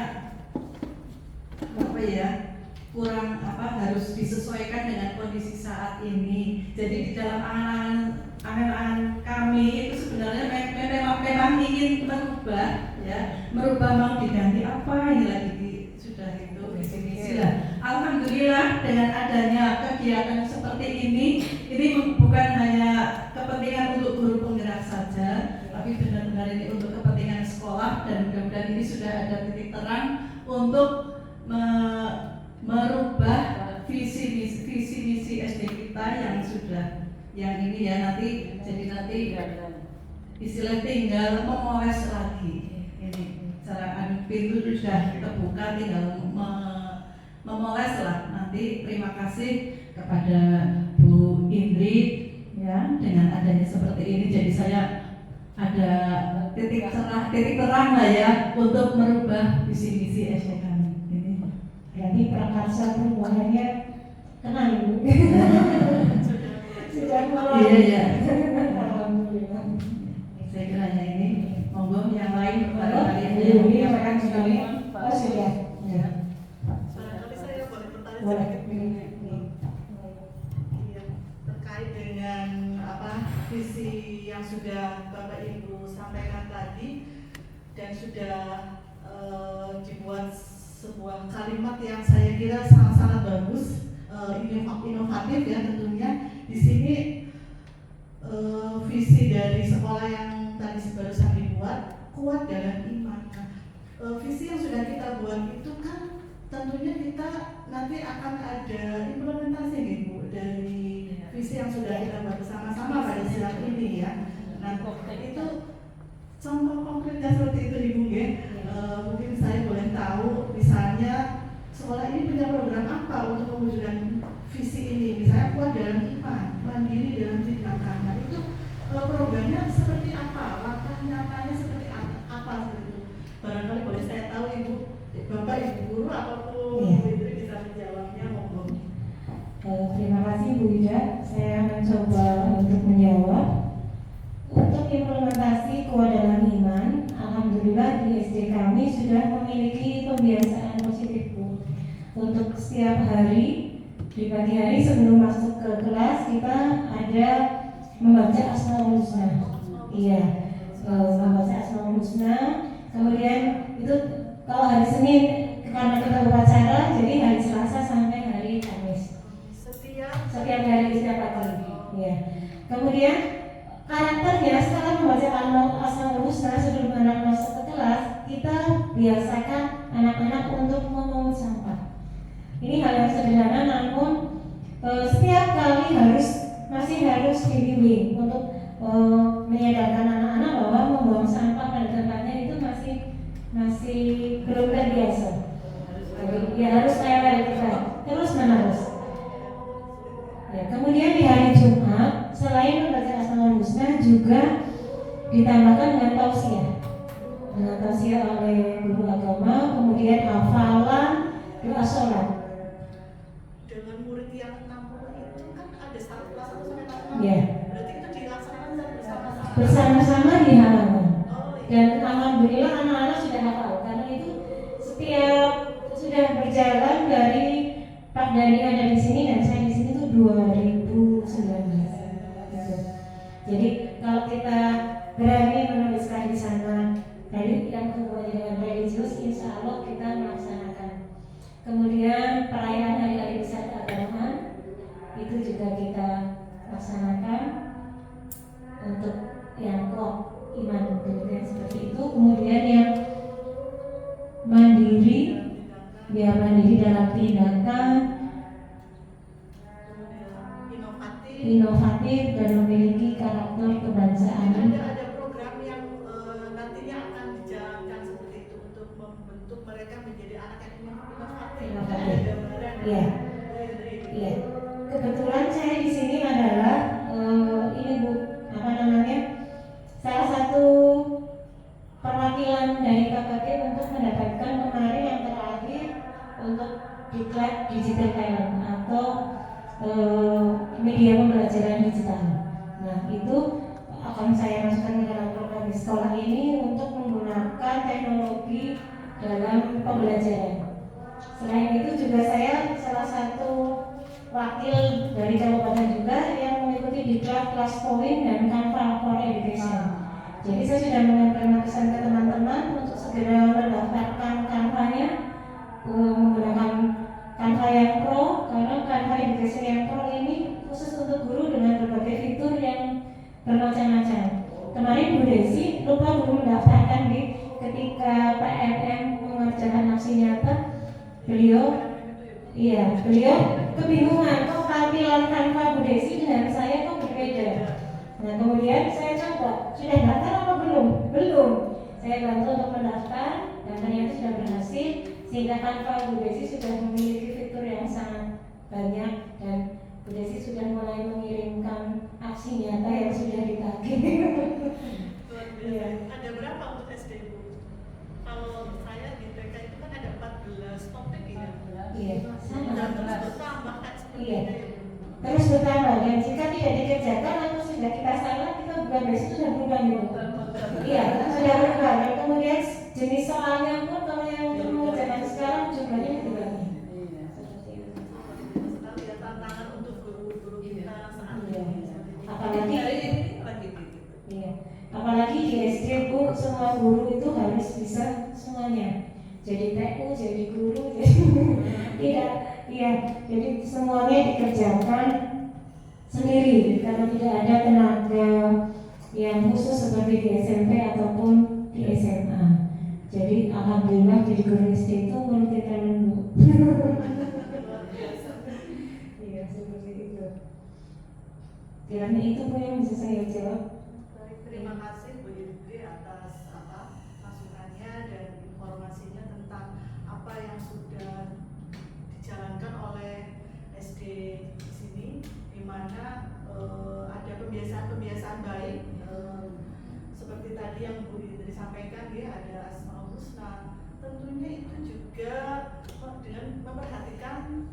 kurang harus disesuaikan dengan kondisi saat ini. Jadi di dalam angan-angan kami itu sebenarnya memang ingin merubah mau diganti apa ini lagi sudah itu visi lah. Alhamdulillah dengan adanya kegiatan seperti ini bukan hanya kepentingan untuk guru penggerak saja, tapi benar-benar ini untuk kepentingan sekolah, dan mudah-mudahan ini sudah ada titik terang untuk merubah visi misi SD kita yang ini ya nanti istilah tinggal memoles lagi. Ini cara pintu sudah terbuka, tinggal memoles lah nanti. Terima kasih kepada Bu Indri ya, dengan adanya seperti ini jadi saya ada titik terang lah ya untuk merubah visi misi SD kami. Berarti prakarsa perubahannya tenang Ibu. Sudah mulai. Iya. Alhamdulillah. Saya kiranya ini monggo yang lain barangkali ada Ini yang menyampaikan sekali. Oh sudah. Ya. Barangkali saya boleh bertanya Boleh. sedikit Iya, terkait dengan visi yang sudah Bapak Ibu sampaikan tadi dan sudah dibuat sebuah kalimat yang saya kira sangat-sangat bagus, inovatif ya tentunya. Di sini visi dari sekolah yang tadi barusan dibuat, kuat dalam iman. Visi yang sudah kita buat itu kan tentunya kita nanti akan ada implementasi nih Bu dari visi yang sudah kita buat bersama-sama pada siang ini ya. Nah itu contoh konkretnya seperti itu Ibu ya. Mungkin saya boleh tahu misalnya sekolah ini punya program apa untuk mewujudkan visi ini, misalnya kuat dalam iman, mandiri dalam tindakan. Nah itu programnya seperti apa, langkah nyatanya seperti apa seperti itu. Barangkali boleh saya tahu Ibu, Bapak Ibu guru ataupun Iya. Bu Indri bisa menjawabnya, monggo. Terima kasih Bu Ida. Saya mencoba untuk menjawab. Untuk implementasi kuat dalam iman, alhamdulillah di SD kami sudah memiliki kebiasaan positif Bu. Untuk setiap hari di pagi hari sebelum masuk ke kelas kita ada membaca Asmaul Husna. Iya, membaca Asmaul Husna. Kemudian itu kalau hari Senin karena kita upacara, jadi hari Selasa sampai hari Kamis. Setiap hari setiap pagi. Iya. Kemudian karakternya setelah membaca Asmaul Husna sebelum anak masuk ke kelas, kita biasakan anak-anak untuk memungut sampah. Ini hal yang sederhana, namun setiap kali masih harus dibimbing untuk menyadarkan anak-anak bahwa membuang sampah pada tempatnya itu masih belum terbiasa. Ya harus kayak terus menerus. Ya, kemudian di hari Jumat selain membaca Asmaul Husna juga ditambahkan dengan tausiah oleh guru agama, kemudian hafalan doa sholat. Dengan murid yang 60 itu kan ada satu kelas 1 sampai 6. Ya. Berarti itu dilaksanakan bersama-sama. Bersama-sama di halaman. Oh, iya. Dan alhamdulillah anak-anak sudah hafal karena itu setiap sudah berjalan dari Pak Dani ada di sini dan saya di sini tuh 2019. Gitu. Jadi kalau kita berani menuliskan di sana dari yang hubungannya dengan religius, insya Allah kita melaksanakan. Kemudian perayaan hari-hari besar keagamaan itu juga kita laksanakan untuk yang kuat iman, kemudian seperti itu. Kemudian yang mandiri, biar mandiri dalam tindakan, inovatif dan memiliki karakter kebangsaan. Ada program yang nantinya akan dijalankan seperti itu untuk membentuk mereka menjadi anak yang inovatif. Inovatif. Ada gambaran. Iya. Iya. Kebetulan saya di sini adalah ini Bu, salah satu perwakilan dari KKP untuk mendapatkan kemarin yang terakhir diklat digital talent atau media pembelajaran digital. Nah, itu akan saya masukkan ke dalam program di sekolah ini untuk menggunakan teknologi dalam pembelajaran. Selain itu juga saya salah satu wakil dari kabupaten juga yang mengikuti di Class Point dan Canva for Education. Jadi saya sudah menyampaikan pesan ke teman-teman untuk segera mendaftarkan Canva-nya menggunakan Canva yang Pro, karena Canva Education yang Pro ini khusus untuk guru dengan berbagai fitur yang bermacam-macam. Kemarin Bu Desi lupa belum mendaftarkan ketika PMM mengerjakan aksi nyata, beliau kebingungan kok tampilan Canva Bu Desi dengan saya kok berbeda. Nah, kemudian saya coba, sudah daftar apa belum? Belum. Saya bantu untuk mendaftar dan ternyata sudah berhasil, sehingga Canva Bu Desi sudah memiliki fitur yang sangat banyak dan Bu Desi sudah mulai mengirimkan aksi nyata yang sudah ditagih. Ada berapa untuk SD Bu? Kalau saya di TK itu kan ada 14 topik ya. Iya, sama. Dan terus bertambah kan seperti Iya. itu ya. Terus bertambah dan jika tidak dikerjakan atau sudah kita salah, kita bukan besok sudah berubah gitu. Iya, sudah berubah. Dan kemudian jenis soalnya pun kalau yang untuk mengerjakan sekarang jumlahnya lebih banyak. Seperti itu. Sekali ya tantangan untuk guru-guru kita saat Iya. ini. Apalagi lagi gitu. iya. Apalagi di SD Bu, semua guru itu harus bisa semuanya. Jadi TU, jadi guru, jadi tidak, iya. Jadi semuanya dikerjakan sendiri karena tidak ada tenaga yang khusus seperti di SMP ataupun di SMA. Jadi alhamdulillah jadi guru SD itu multi talent Bu. Iya, seperti itu. Kiranya itu pun yang bisa saya jawab. Baik, terima kasih Bu Indri atas masukannya dan informasinya tentang apa yang sudah dijalankan oleh SD di sini, di mana ada kebiasaan-kebiasaan baik seperti tadi yang Bu Indri sampaikan ya, ada Asmaul Husna. Tentunya itu juga dengan memperhatikan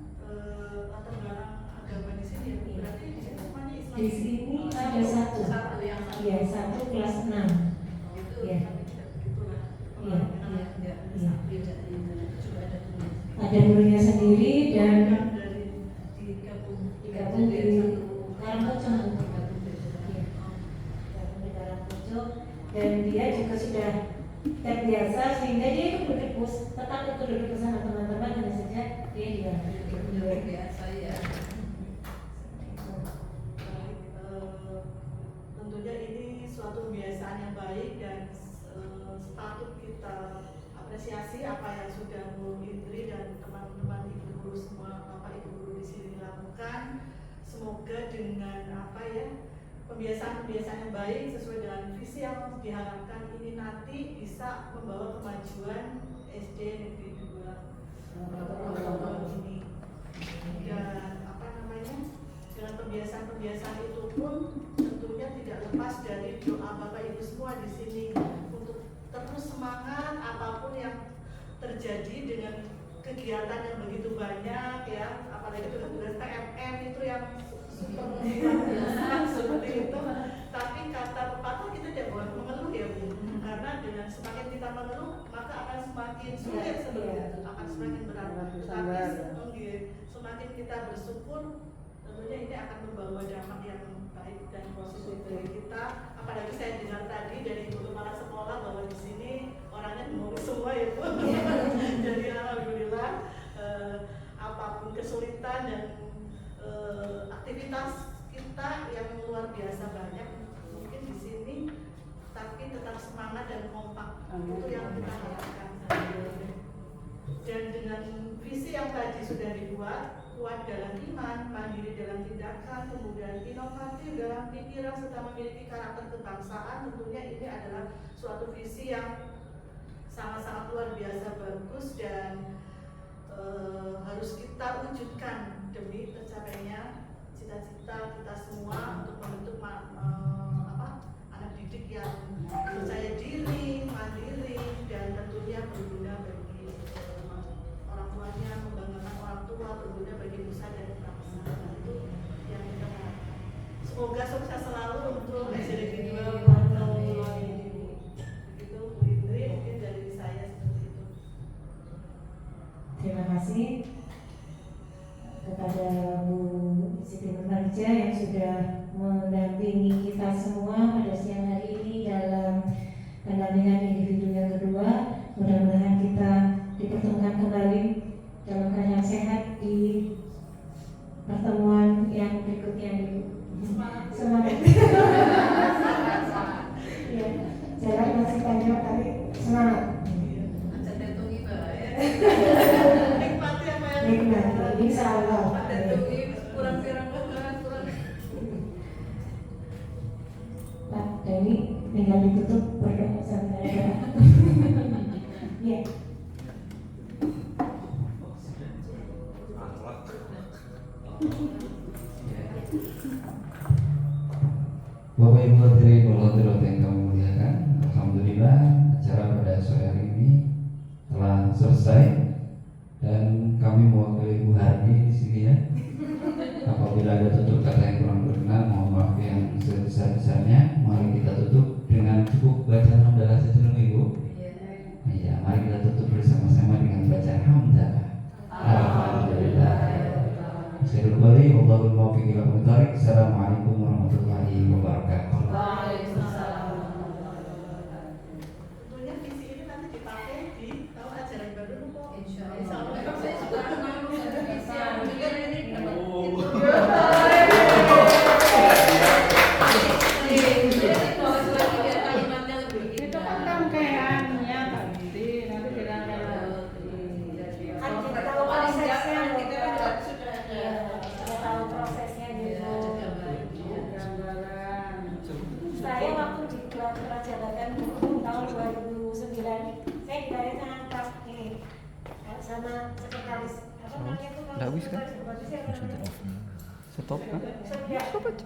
latar belakang agama di sini ya. Berarti di sini semuanya Islam. Di sini ada satu yang iya, satu kelas 6. itu Iya. gitulah. Iya. Iya. Juga ada tulis. Ada gurunya sendiri dan dari digabung digabung di Karangpojok. digabung di Iya. Digabung di Karangpojok dan dia juga sudah terbiasa sehingga dia itu tetap itu duduk bersama teman-teman, hanya saja dia luar biasa ya. Baik, tentunya ini suatu kebiasaan yang baik dan patut kita apresiasi apa yang sudah Bu Indri dan teman-teman ibu guru semua, Bapak Ibu guru di sini lakukan. Semoga dengan kebiasaan-kebiasaan yang baik sesuai dengan visi yang diharapkan ini nanti bisa membawa kemajuan SD Negeri 2 ini. Dan dengan kebiasaan-kebiasaan itu pun tentunya tidak lepas dari doa Bapak Ibu semua di sini untuk terus semangat apapun yang terjadi dengan kegiatan yang begitu banyak ya, apalagi tugas TMM itu yang super biasa seperti itu. Tapi kata pepatah kita tidak boleh mengeluh ya Bu, karena dengan semakin kita mengeluh maka akan semakin sulit seperti itu, akan semakin berat. Tapi semakin kita bersyukur tentunya ini akan membawa dampak yang baik dan positif bagi kita. Apalagi saya dengar tadi dari ibu kepala sekolah bahwa di sini orangnya humoris semua ya Bu. Jadi alhamdulillah apapun kesulitan dan aktivitas kita yang luar biasa banyak mungkin di sini, tapi tetap semangat dan kompak. Itu yang kita harapkan. Dan dengan visi yang tadi sudah dibuat, kuat dalam iman, mandiri dalam tindakan, kemudian inovatif dalam pikiran serta memiliki karakter kebangsaan, tentunya ini adalah suatu visi yang sangat-sangat luar biasa bagus dan harus kita wujudkan demi tercapainya cita-cita kita semua untuk membentuk anak didik yang percaya diri, mandiri, dan tentunya berguna bagi orang tuanya, membanggakan orang kasih kepada Bu Siti Nurhaliza yang sudah mendampingi kita semua pada siang hari ini dalam pendampingan individu yang kedua. Mudah-mudahan kita dipertemukan kembali dalam keadaan sehat di pertemuan yang berikutnya. Semangat. Ya, jalan masih panjang tapi semangat. Tentungi bae. Nikmati apa yang Nikmati, insya Allah. Tentungi kurang pirang kurang. Pak Dani tinggal ditutup berdoa sampai ada. Ya. Bapak Ibu hadirin wal hadirat yang kami muliakan, alhamdulillah acara pada sore hari ini telah selesai dan kami mewakili Bu Hardi di sini ya. Apabila ada tutur kata yang kurang berkenan, mohon maaf yang sebesar-besarnya. Mari kita tutup dengan cukup bacaan hamdalah saja Ibu. Iya, mari kita tutup bersama-sama dengan bacaan hamdalah. Alhamdulillah. Saya kembali, Allahul muwaffiq ila aqwamit thoriq. Assalamualaikum warahmatullahi wabarakatuh. tentunya visi ini nanti dipakai di tahun ajaran baru kok. Insya Allah. Saya juga mau visi yang juga ini dapat Itu kan rangkaiannya tadi, nanti dirangkaian. Kan kita tahu prosesnya, kita sudah ada. Kita tahu prosesnya juga. Gambaran. Saya waktu di Kerajaan tahun 2009, saya diberi tangan Pak ini sama sekretaris apa namanya itu? Nggak bisa kan? Bagusnya apa namanya? Stop kan? Sudah.